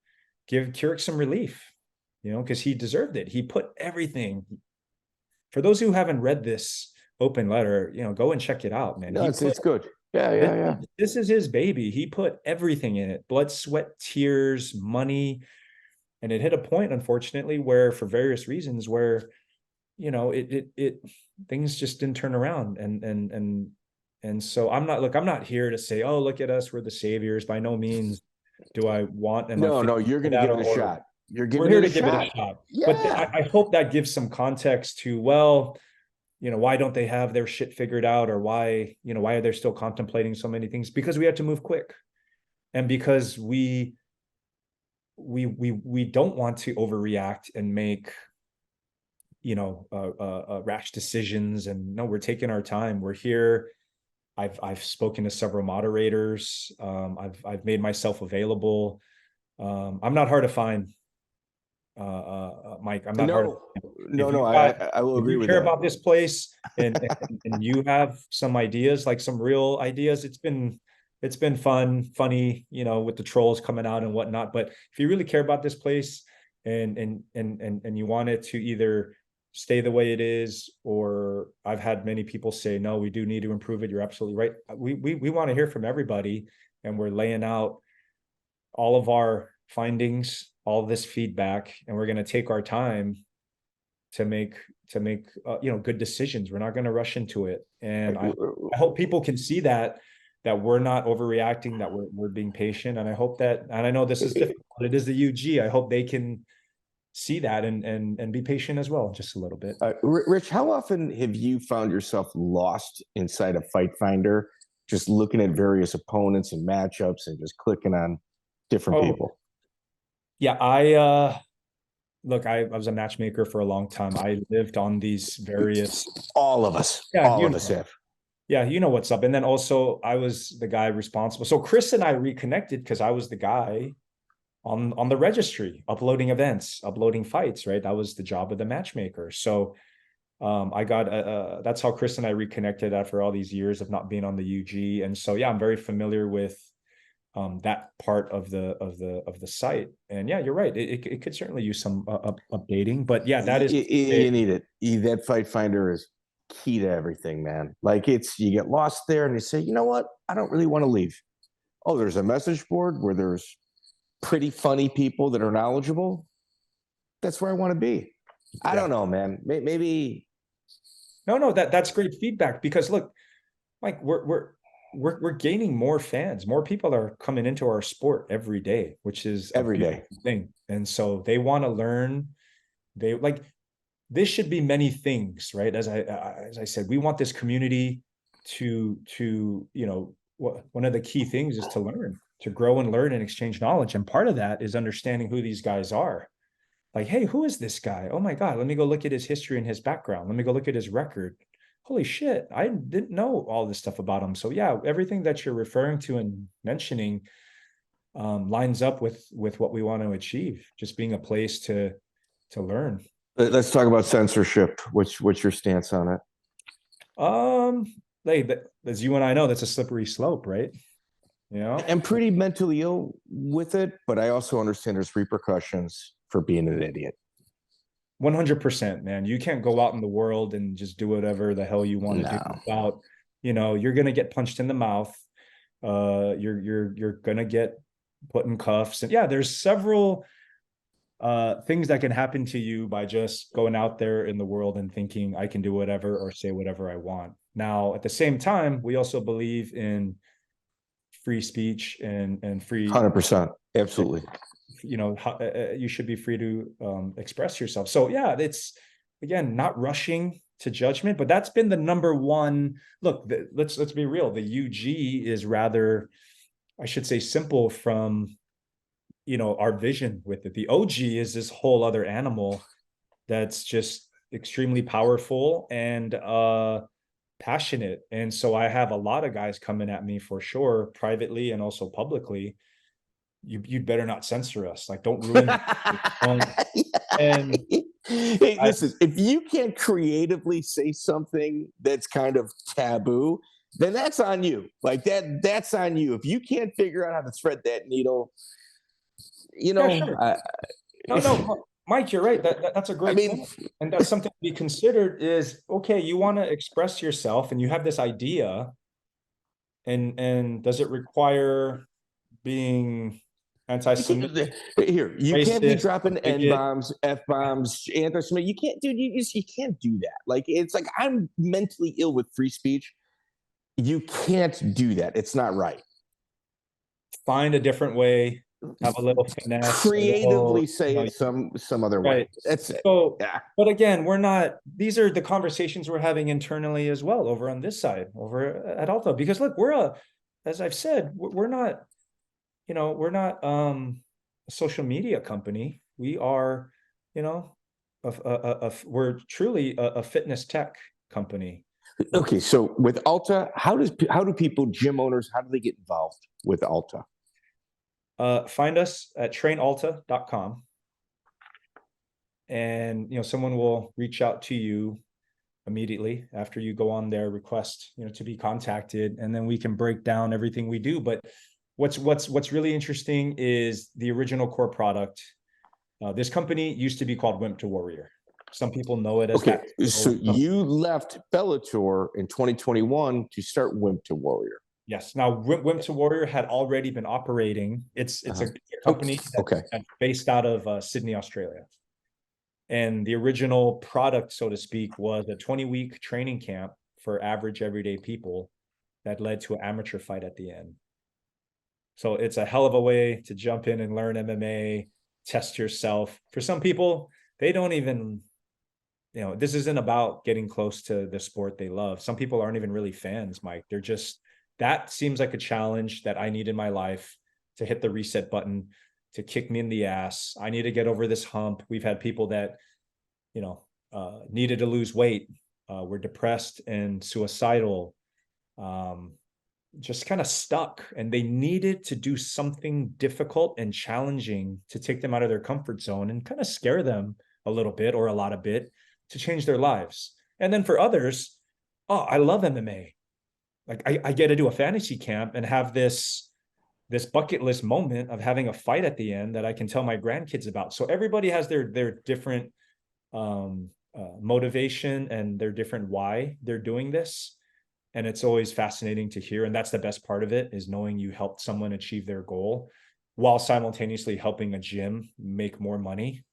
give Keurig some relief, you know, because he deserved it. He put everything. For those who haven't read this open letter, you know, go and check it out, man. No, it's good. Yeah. This is his baby. He put everything in it: blood, sweat, tears, money. And it hit a point, unfortunately, where, for various reasons, where, you know, things just didn't turn around. And so I'm not here to say, oh, look at us, we're the saviors. By no means do I want. No, you're going to give it a shot. We're here to give it a shot. Yeah. But I hope that gives some context to, well, you know, why don't they have their shit figured out, or why are they still contemplating so many things? Because we had to move quick, and because we don't want to overreact and make, you know, rash decisions. And no, we're taking our time. We're here. I've spoken to several moderators. I've made myself available. I'm not hard to find. Mike, I'm not hard. I will agree with that. If you care about this place, and you have some ideas, like some real ideas, it's been funny, you know, with the trolls coming out and whatnot. But if you really care about this place, and you want it to either stay the way it is, or I've had many people say, no, we do need to improve it. You're absolutely right. We want to hear from everybody, and we're laying out all of our findings, all this feedback, and we're going to take our time to make you know, good decisions. We're not going to rush into it. And I hope people can see that we're not overreacting, that we're being patient. And I hope that, and I know this is difficult, it is the UG. I hope they can see that and be patient as well, just a little bit. Rich, how often have you found yourself lost inside a Fight Finder, just looking at various opponents and matchups and just clicking on different people? Yeah, I was a matchmaker for a long time. I lived on these various. All of us have. Yeah, you know what's up. And then also, I was the guy responsible. So Chris and I reconnected because I was the guy on the registry, uploading events, uploading fights, right? That was the job of the matchmaker. So I got that's how Chris and I reconnected after all these years of not being on the UG. And so yeah, I'm very familiar with that part of the site. And yeah, you're right. It could certainly use some updating, but yeah, that is you need it. That Fight Finder is key to everything, man. Like, you get lost there and you say, you know what? I don't really want to leave. Oh, there's a message board where there's pretty funny people that are knowledgeable. That's where I want to be. I don't know, man. Maybe. No, that's great feedback, because look, Mike, we're gaining more fans. More people are coming into our sport every day, which is every day thing. And so they want to learn. They like, this should be many things, right? As I said, we want this community to, you know, one of the key things is to learn, to grow and learn and exchange knowledge. And part of that is understanding who these guys are. Like, hey, who is this guy? Oh my God, let me go look at his history and his background. Let me go look at his record. Holy shit, I didn't know all this stuff about him. So yeah, everything that you're referring to and mentioning, lines up with what we want to achieve, just being a place to learn. Let's talk about censorship. What's your stance on it? Like, as you and I know, that's a slippery slope, right? You know, I'm pretty mentally ill with it, but I also understand there's repercussions for being an idiot. 100%, man. You can't go out in the world and just do whatever the hell you want to do without, you're going to get punched in the mouth. You're going to get put in cuffs. And yeah, there's several things that can happen to you by just going out there in the world and thinking I can do whatever or say whatever I want. Now, at the same time, we also believe in free speech and free 100%. Absolutely. You should be free to express yourself. So yeah, it's, again, not rushing to judgment, but that's been the number one. Look, let's be real. The UG is rather, I should say, simple from, our vision with it. The OG is this whole other animal that's just extremely powerful and passionate. And so I have a lot of guys coming at me for sure, privately and also publicly. You'd better not censor us. Like, don't ruin it. And hey, listen, if you can't creatively say something that's kind of taboo, then that's on you. Like that's on you. If you can't figure out how to thread that needle, sure. No, Mike, you're right. That's a great point. And that's something to be considered is, okay, you want to express yourself and you have this idea, and does it require being anti-Semitic? Here, you can't be dropping N-bombs, F-bombs, anti-Semitic. You can't, dude, you can't do that. Like, it's like, I'm mentally ill with free speech. You can't do that. It's not right. Find a different way. Have a little finesse. Creatively say it some other way. That's it. So, yeah. But again, these are the conversations we're having internally as well over on this side, over at Alta. Because look, as I've said, we're not, a social media company. We are, we're truly a fitness tech company. Okay, so with Alta, how do people, gym owners, how do they get involved with Alta? Find us at trainalta.com, and someone will reach out to you immediately after you go on their request, to be contacted, and then we can break down everything we do. But what's really interesting is the original core product. This company used to be called Wimp to Warrior. Some people know it as okay. So you left Bellator in 2021 to start Wimp to Warrior. Yes. Now, Wimp to Warrior had already been operating. It's a company that's based out of Sydney, Australia. And the original product, so to speak, was a 20-week training camp for average everyday people that led to an amateur fight at the end. So it's a hell of a way to jump in and learn MMA, test yourself. For some people, they don't even, this isn't about getting close to the sport they love. Some people aren't even really fans, Mike. They're just, that seems like a challenge that I need in my life to hit the reset button, to kick me in the ass. I need to get over this hump. We've had people that, needed to lose weight, were depressed and suicidal, just kind of stuck, and they needed to do something difficult and challenging to take them out of their comfort zone and kind of scare them a little bit or a lot of bit to change their lives. And then for others, I love MMA. Like, I get to do a fantasy camp and have this bucket list moment of having a fight at the end that I can tell my grandkids about. So everybody has their different motivation and their different why they're doing this. And it's always fascinating to hear. And that's the best part of it, is knowing you helped someone achieve their goal while simultaneously helping a gym make more money.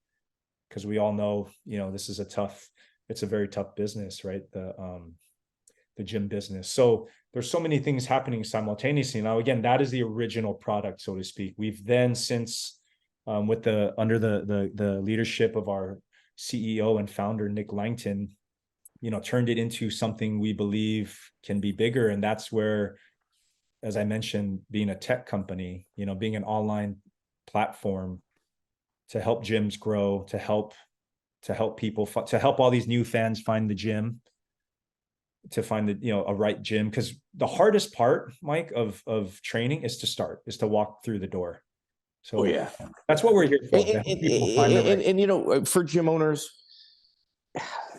Because we all know, this is it's a very tough business, right? The gym business. So there's so many things happening simultaneously. Now, again, that is the original product, so to speak. We've then since, under the leadership of our CEO and founder, Nick Langton, turned it into something we believe can be bigger. And that's where, as I mentioned, being a tech company, being an online platform to help gyms grow, to help people, to help all these new fans find the gym, to find a right gym. Because the hardest part, Mike, of training is to walk through the door. So yeah, that's what we're here for. To help people find the right. And, you know, for gym owners,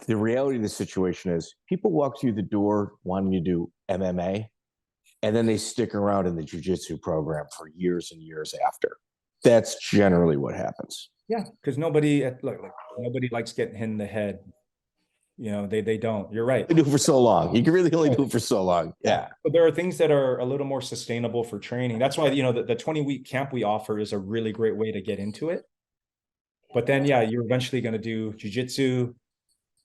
the reality of the situation is people walk through the door wanting to do MMA, and then they stick around in the jiu-jitsu program for years and years after. That's generally what happens. Yeah, because nobody likes getting hit in the head. You know, they don't. You're right. They do it for so long. You can really only do it for so long. Yeah. But there are things that are a little more sustainable for training. That's why, you know, the 20-week camp we offer is a really great way to get into it. But then, yeah, you're eventually going to do jiu-jitsu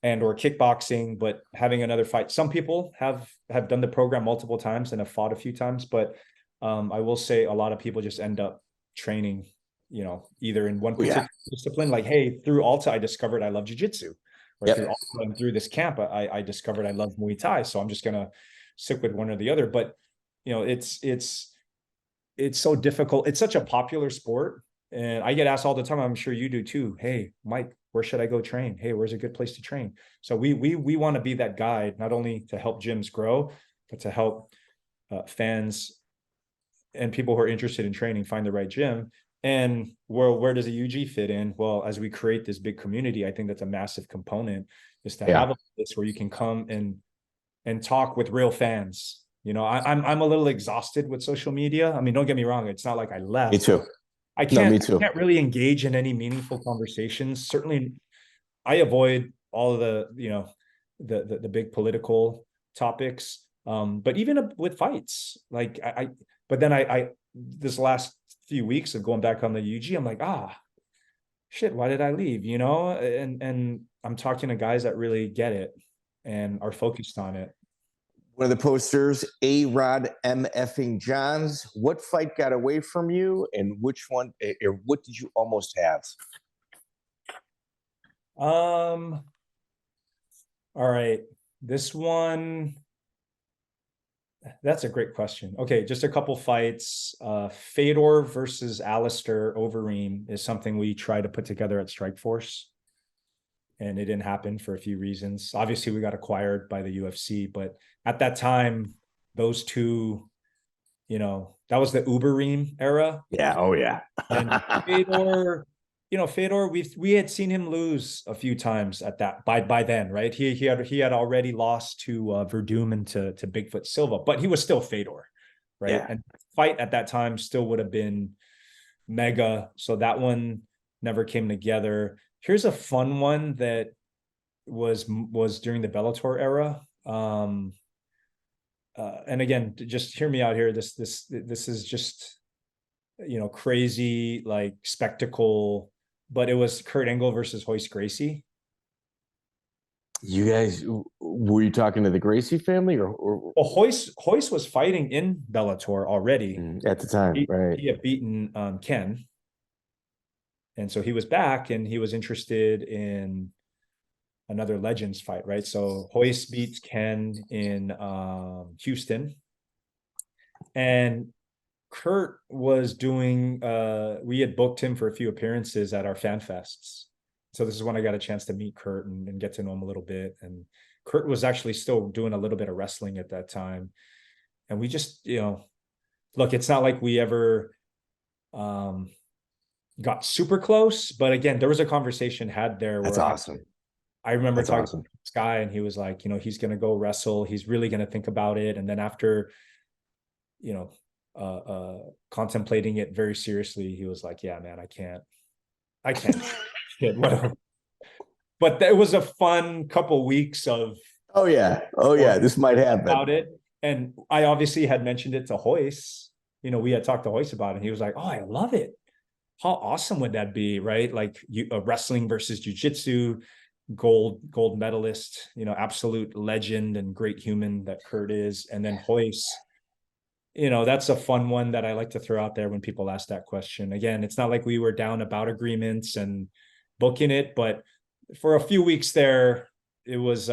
and or kickboxing, but having another fight. Some people have done the program multiple times and have fought a few times, but I will say a lot of people just end up training, you know, either in one particular discipline. Like, hey, through Alta, I discovered I love jiu-jitsu. Or through Alta and through this camp, I discovered I love Muay Thai. So I'm just gonna stick with one or the other. But you know, it's so difficult. It's such a popular sport. And I get asked all the time, I'm sure you do too. Hey, Mike, where should I go train? Hey, where's a good place to train? So we want to be that guide, not only to help gyms grow, but to help fans and people who are interested in training find the right gym. And where does a UG fit in? Well, as we create this big community, I think that's a massive component, is to have a place where you can come and talk with real fans. You know, I'm a little exhausted with social media. I mean, don't get me wrong. It's not like I left. Me too. I can't really engage in any meaningful conversations. Certainly, I avoid all of the, you know, the big political topics. But even with fights, like but then I this last few weeks of going back on the UG, I'm like, shit, why did I leave? You know, and I'm talking to guys that really get it and are focused on it. One of the posters, A-Rod M. effing Johns. What fight got away from you, and which one, or what did you almost have? All right, this one. That's a great question. Okay, just a couple fights. Fedor versus Alistair Overeem is something we tried to put together at StrikeForce, and it didn't happen for a few reasons. Obviously, we got acquired by the UFC, but at that time, those two, you know, that was the Ubereem era. Yeah. Oh yeah. And Fedor, you know, Fedor, we had seen him lose a few times at that by then, right? He had already lost to Verdum and to Bigfoot Silva, but he was still Fedor, right? Yeah. And fight at that time still would have been mega. So that one never came together. Here's a fun one that was during the Bellator era. And again, just hear me out here. This is just, you know, crazy, like spectacle, but it was Kurt Angle versus Royce Gracie. You guys, were you talking to the Gracie family or? Well, Royce was fighting in Bellator already at the time, right? He had beaten Ken. And so he was back and he was interested in another Legends fight, right? So Royce beats Ken in Houston. And Kurt was doing, we had booked him for a few appearances at our fan fests. So this is when I got a chance to meet Kurt and get to know him a little bit. And Kurt was actually still doing a little bit of wrestling at that time. And we just, you know, look, it's not like we ever got super close, but again, there was a conversation had there. That's awesome. I remember talking to this guy and he was like, you know, he's going to go wrestle. He's really going to think about it. And then after, you know, contemplating it very seriously, he was like, yeah, man, I can't shit, whatever. But it was a fun couple weeks of, this might happen about it. And I obviously had mentioned it to Royce. You know, we had talked to Royce about it and he was like, oh, I love it. How awesome would that be, right? Like wrestling versus jiu-jitsu, gold medalist, you know, absolute legend and great human that Kurt is. And then Royce, you know, that's a fun one that I like to throw out there when people ask that question. Again, it's not like we were down about agreements and booking it, but for a few weeks there, it was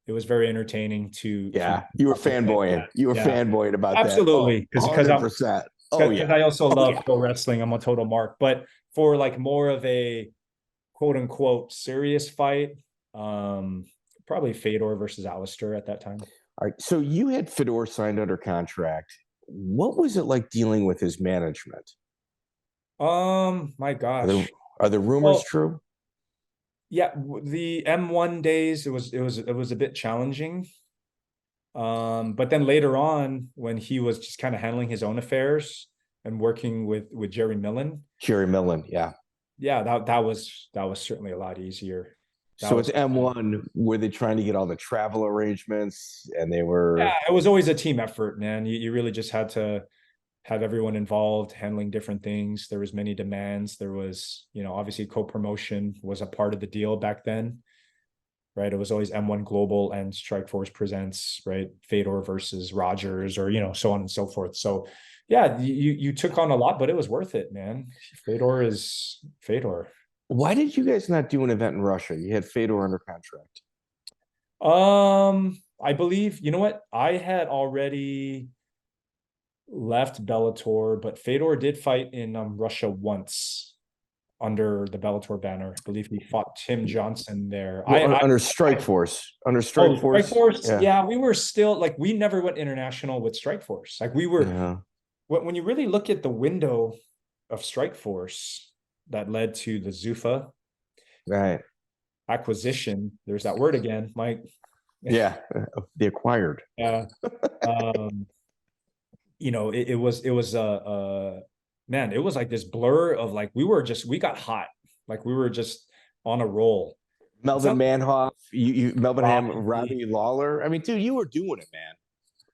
very entertaining to. Yeah, you were fanboying. You were fanboying about absolutely. that. Absolutely. 100%. Because I also love pro wrestling. I'm a total mark. But for like more of a quote unquote serious fight, probably Fedor versus Alistair at that time. All right. So you had Fedor signed under contract. What was it like dealing with his management? My Are gosh. the rumors true? Yeah, the M1 days, it was a bit challenging. But then later on, when he was just kind of handling his own affairs and working with Jerry Millen. Jerry Millen, yeah. Yeah, that was certainly a lot easier. So it's M1, were they trying to get all the travel arrangements, and they were... Yeah, it was always a team effort, man. You really just had to have everyone involved, handling different things. There was many demands. There was, obviously co-promotion was a part of the deal back then, right? It was always M1 Global and StrikeForce presents, right? Fedor versus Rogers, or, so on and so forth. So yeah, you took on a lot, but it was worth it, man. Fedor is Fedor. Why did you guys not do an event in Russia? You had Fedor under contract. I believe, you know what? I had already left Bellator, but Fedor did fight in Russia once under the Bellator banner. I believe he fought Tim Johnson there. Under StrikeForce. Under StrikeForce. StrikeForce. Yeah, we were still we never went international with StrikeForce. Like we were, when you really look at the window of StrikeForce that led to the Zuffa acquisition. There's that word again, Mike. Yeah, the acquired. Yeah. It was man, it was like this blur of we got hot, like we were just on a roll. Melvin Manhoff, Melvin Ham, Robbie Lawler. I mean, dude, you were doing it, man.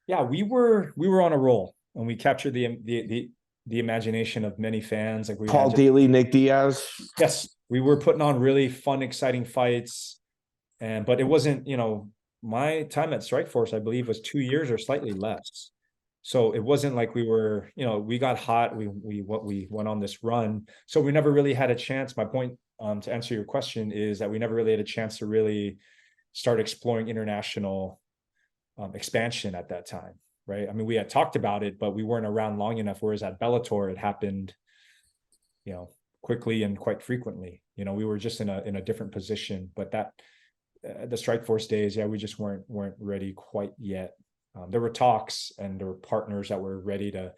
Yeah, we were on a roll, and we captured the imagination of many fans. Like Paul Daly, Nick Diaz. Yes, we were putting on really fun, exciting fights, but it wasn't. My time at StrikeForce, I believe, was 2 years or slightly less. So it wasn't like we were, we got hot. We went on this run. So we never really had a chance. My point, to answer your question, is that we never really had a chance to really start exploring international expansion at that time, right? I mean, we had talked about it, but we weren't around long enough. Whereas at Bellator, it happened, quickly and quite frequently. We were just in a different position. But that the StrikeForce days, we just weren't ready quite yet. There were talks, and there were partners that were ready to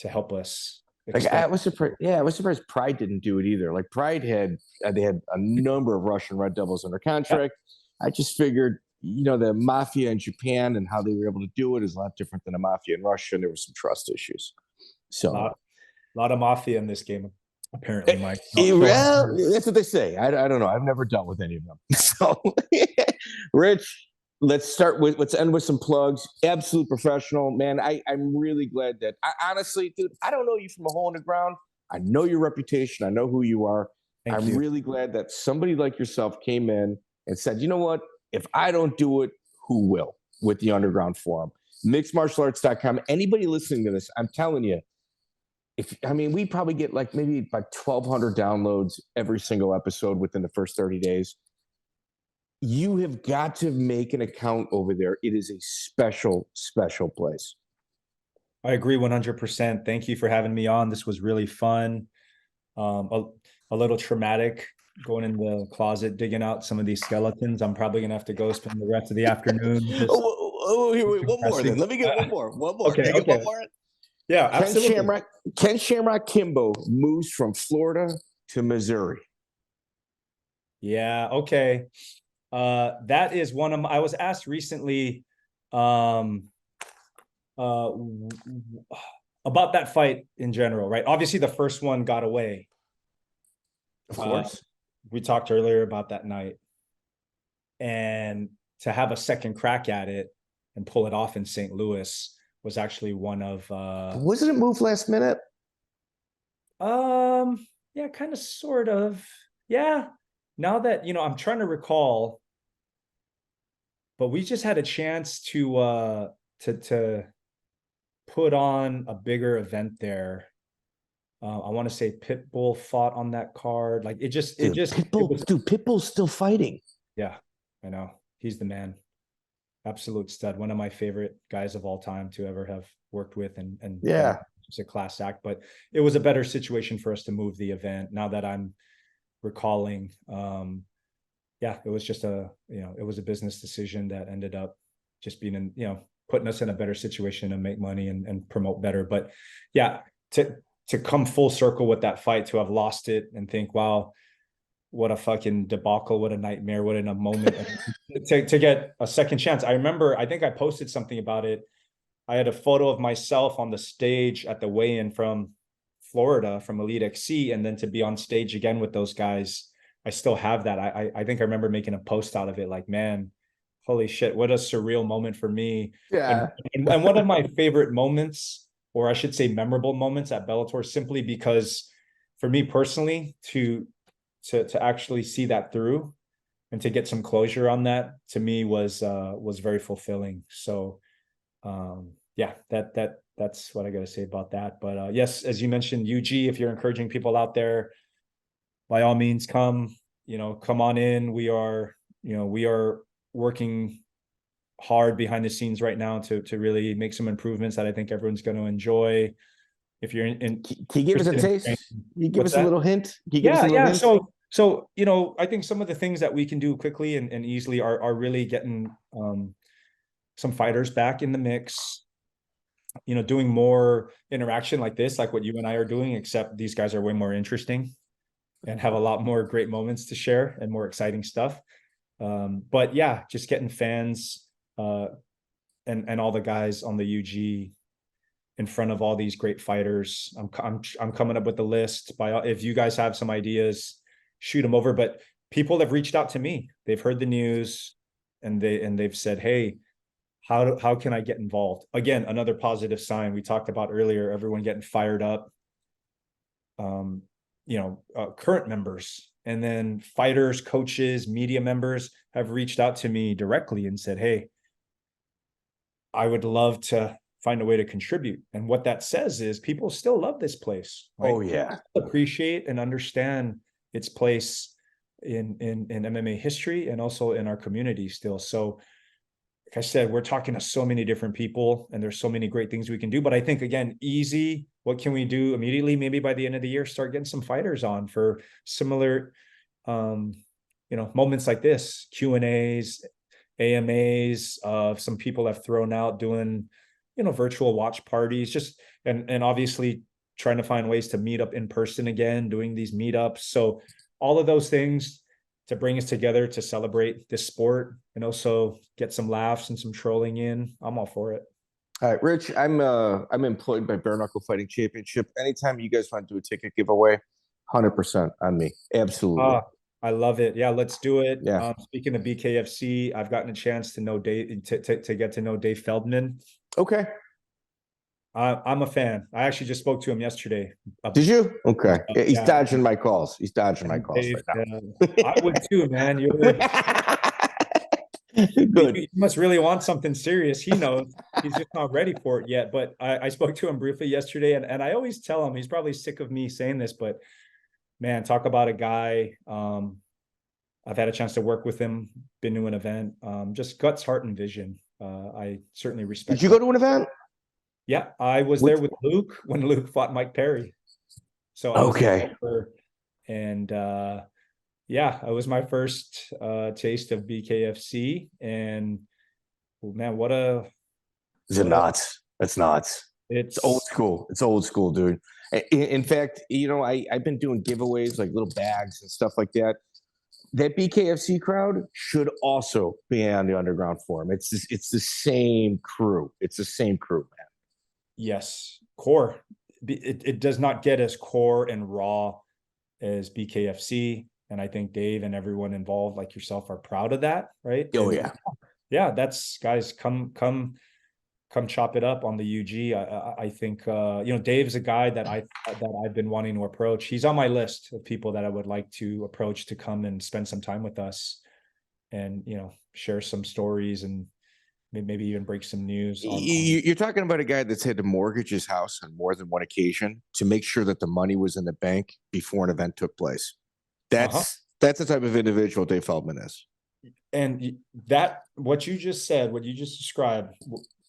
help us. I was surprised. Yeah, I was surprised Pride didn't do it either. Like Pride had a number of Russian Red Devils under contract. I just figured, the mafia in Japan and how they were able to do it is a lot different than the mafia in Russia, and there were some trust issues. So a lot of mafia in this game, apparently, Mike. Well, that's what they say. I don't know. I've never dealt with any of them. So, Rich, let's end with some plugs. Absolute professional, man. I'm really glad that honestly, dude, I don't know you from a hole in the ground. I know your reputation. I know who you are. I'm really glad that somebody like yourself came in and said, you know what? If I don't do it, who will? With the Underground Forum. MixedMartialArts.com. Anybody listening to this, I'm telling you, we probably get maybe 1,200 downloads every single episode within the first 30 days. You have got to make an account over there. It is a special, special place. I agree 100%. Thank you for having me on. This was really fun. A little traumatic going in the closet, digging out some of these skeletons. I'm probably going to have to go spend the rest of the afternoon. Wait, one more then. Let me get one more. Okay. One more? Yeah, absolutely. Ken Shamrock Kimbo moves from Florida to Missouri. Yeah, okay. That is one of I was asked recently about that fight in general, right? Obviously, the first one got away. Of course. We talked earlier about that night. And to have a second crack at it and pull it off in St. Louis was actually one of wasn't it moved last minute? Yeah, kind of, sort of. Yeah. Now that, I'm trying to recall, but we just had a chance to put on a bigger event there. I want to say Pitbull fought on that card. Pitbull's still fighting. Yeah, I know. He's the man. Absolute stud. One of my favorite guys of all time to ever have worked with, and yeah, it's a class act. But it was a better situation for us to move the event. Now that I'm recalling, it was just it was a business decision that ended up just being putting us in a better situation to make money and promote better. But yeah, to come full circle with that fight, to have lost it and think, wow, what a fucking debacle, what a nightmare, what in a moment. to get a second chance. I remember, I think I posted something about it. I had a photo of myself on the stage at the weigh-in from Florida, from EliteXC, and then to be on stage again with those guys, I still have that. I think I remember making a post out of it, like, man, holy shit, what a surreal moment for me. Yeah. And one of my favorite moments, or I should say memorable moments at Bellator, simply because for me personally, to actually see that through and to get some closure on that, to me was very fulfilling. So yeah, that's what I got to say about that. But yes, as you mentioned, UG, if you're encouraging people out there, by all means, come on in. We are working hard behind the scenes right now to really make some improvements that I think everyone's going to enjoy. If you're in, can you give us a taste? Can you give us a little hint? Yeah. So I think some of the things that we can do quickly and easily are really getting some fighters back in the mix. Doing more interaction like this, like what you and I are doing, except these guys are way more interesting and have a lot more great moments to share and more exciting stuff. But yeah, just getting fans and all the guys on the UG in front of all these great fighters. I'm coming up with the list. If you guys have some ideas, shoot them over. But people have reached out to me. They've heard the news and they've said, hey, how can I get involved? Again, another positive sign we talked about earlier, everyone getting fired up. Current members, and then fighters, coaches, media members have reached out to me directly and said, hey, I would love to find a way to contribute. And what that says is people still love this place. Right? Oh yeah. People appreciate and understand its place in MMA history and also in our community still. So like I said, we're talking to so many different people and there's so many great things we can do. But I think, again, easy, what can we do immediately? Maybe by the end of the year, start getting some fighters on for similar, moments like this, Q&As, AMAs. Some people have thrown out doing, virtual watch parties, just, and obviously trying to find ways to meet up in person again, doing these meetups. So all of those things to bring us together to celebrate this sport and also get some laughs and some trolling in. I'm all for it. All right, Rich, I'm employed by Bare Knuckle Fighting Championship. Anytime you guys want to do a ticket giveaway, 100% on me. Absolutely. I love it. Yeah, let's do it. Yeah. Speaking of BKFC, I've gotten a chance to know Dave, to get to know Dave Feldman. Okay. I'm a fan. I actually just spoke to him yesterday. Did you? Okay. Yeah, he's dodging my calls. He's dodging my calls Dave, right now. I would too, man. Good. He must really want something serious. He knows he's just not ready for it yet. But I spoke to him briefly yesterday, and I always tell him, he's probably sick of me saying this, but man, talk about a guy. I've had a chance to work with him, been to an event, just guts, heart, and vision. I certainly respect. Did you go to an event? Yeah, I was there with Luke when Luke fought Mike Perry. So okay. And yeah, it was my first taste of BKFC, and man, is it nuts? It's nuts. It's old school. It's old school, dude. In fact, I've been doing giveaways, like little bags and stuff like that. That BKFC crowd should also be on the Underground Forum. It's the same crew. It's the same crew, man. Yes, core. It does not get as core and raw as BKFC, and I think Dave and everyone involved, like yourself, are proud of that, right? Oh yeah, yeah. That's, guys, come chop it up on the UG. I think Dave's a guy that I've been wanting to approach. He's on my list of people that I would like to approach to come and spend some time with us, and share some stories and maybe even break some news. You're talking about a guy that's had to mortgage his house on more than one occasion to make sure that the money was in the bank before an event took place. That's the type of individual Dave Feldman is. And that, what you just said, what you just described,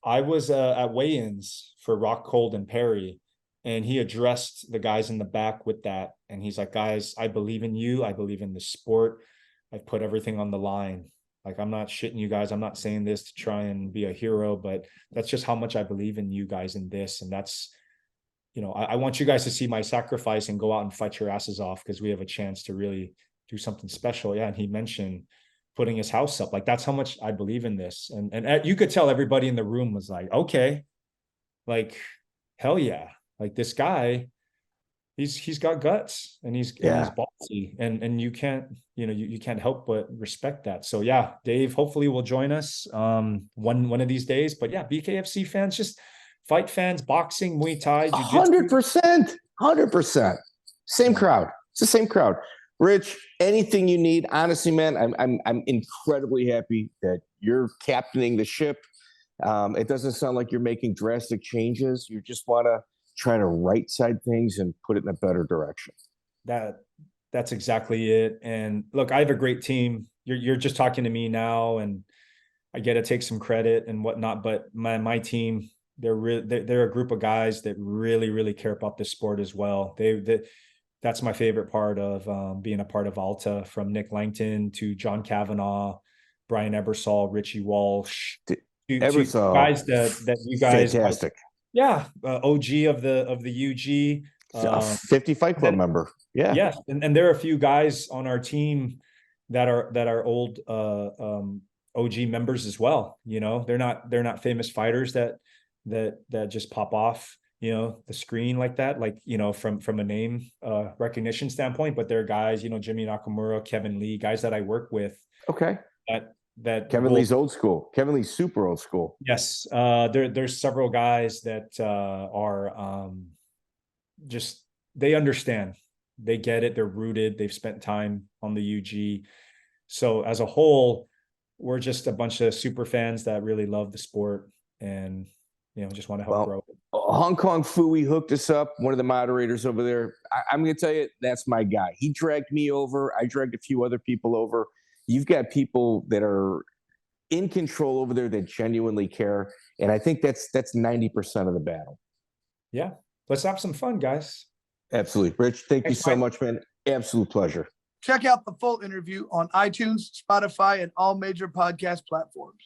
I was at weigh-ins for Rock, Cold, and Perry, and he addressed the guys in the back with that. And he's like, guys, I believe in you. I believe in the sport. I've put everything on the line. Like, I'm not shitting you guys. I'm not saying this to try and be a hero, but that's just how much I believe in you guys in this. And that's, I want you guys to see my sacrifice and go out and fight your asses off, because we have a chance to really do something special. Yeah. And he mentioned putting his house up. Like, that's how much I believe in this. And you could tell everybody in the room was like, okay, like, hell yeah. Like, this guy, he's got guts, and he's ballsy, and you can't, you can't help but respect that. So yeah, Dave hopefully will join us one of these days. But yeah, BKFC fans, just fight fans, boxing, Muay Thai, jiu-jitsu. 100%. Same crowd. It's the same crowd. Rich, anything you need, honestly, man, I'm incredibly happy that you're captaining the ship. It doesn't sound like you're making drastic changes. You just want to try to right side things and put it in a better direction. That's exactly it. And look, I have a great team. You're just talking to me now, and I get to take some credit and whatnot, but my team, they're a group of guys that really, really care about this sport as well. That's my favorite part of being a part of Alta, from Nick Langton to John Kavanaugh, Brian Ebersol, Richie Walsh, Ebersol, guys that you guys, fantastic. Yeah, OG of the UG, 50 Fight Club member. Yeah, yeah, and there are a few guys on our team that are old OG members as well. They're not famous fighters that just pop off the screen like that, like from a name recognition standpoint. But they're guys, Jimmy Nakamura, Kevin Lee, guys that I work with. Okay. That Kevin Lee's old school. Kevin Lee's super old school. Yes. There's several guys that are just, they understand, they get it, they're rooted, they've spent time on the UG. So as a whole, we're just a bunch of super fans that really love the sport, and just want to help grow it. Hong Kong Fooey hooked us up, one of the moderators over there. I'm going to tell you, that's my guy. He dragged me over. I dragged a few other people over. You've got people that are in control over there that genuinely care. And I think that's 90% of the battle. Yeah. Let's have some fun, guys. Absolutely. Rich, thank you so much, man. Absolute pleasure. Check out the full interview on iTunes, Spotify, and all major podcast platforms.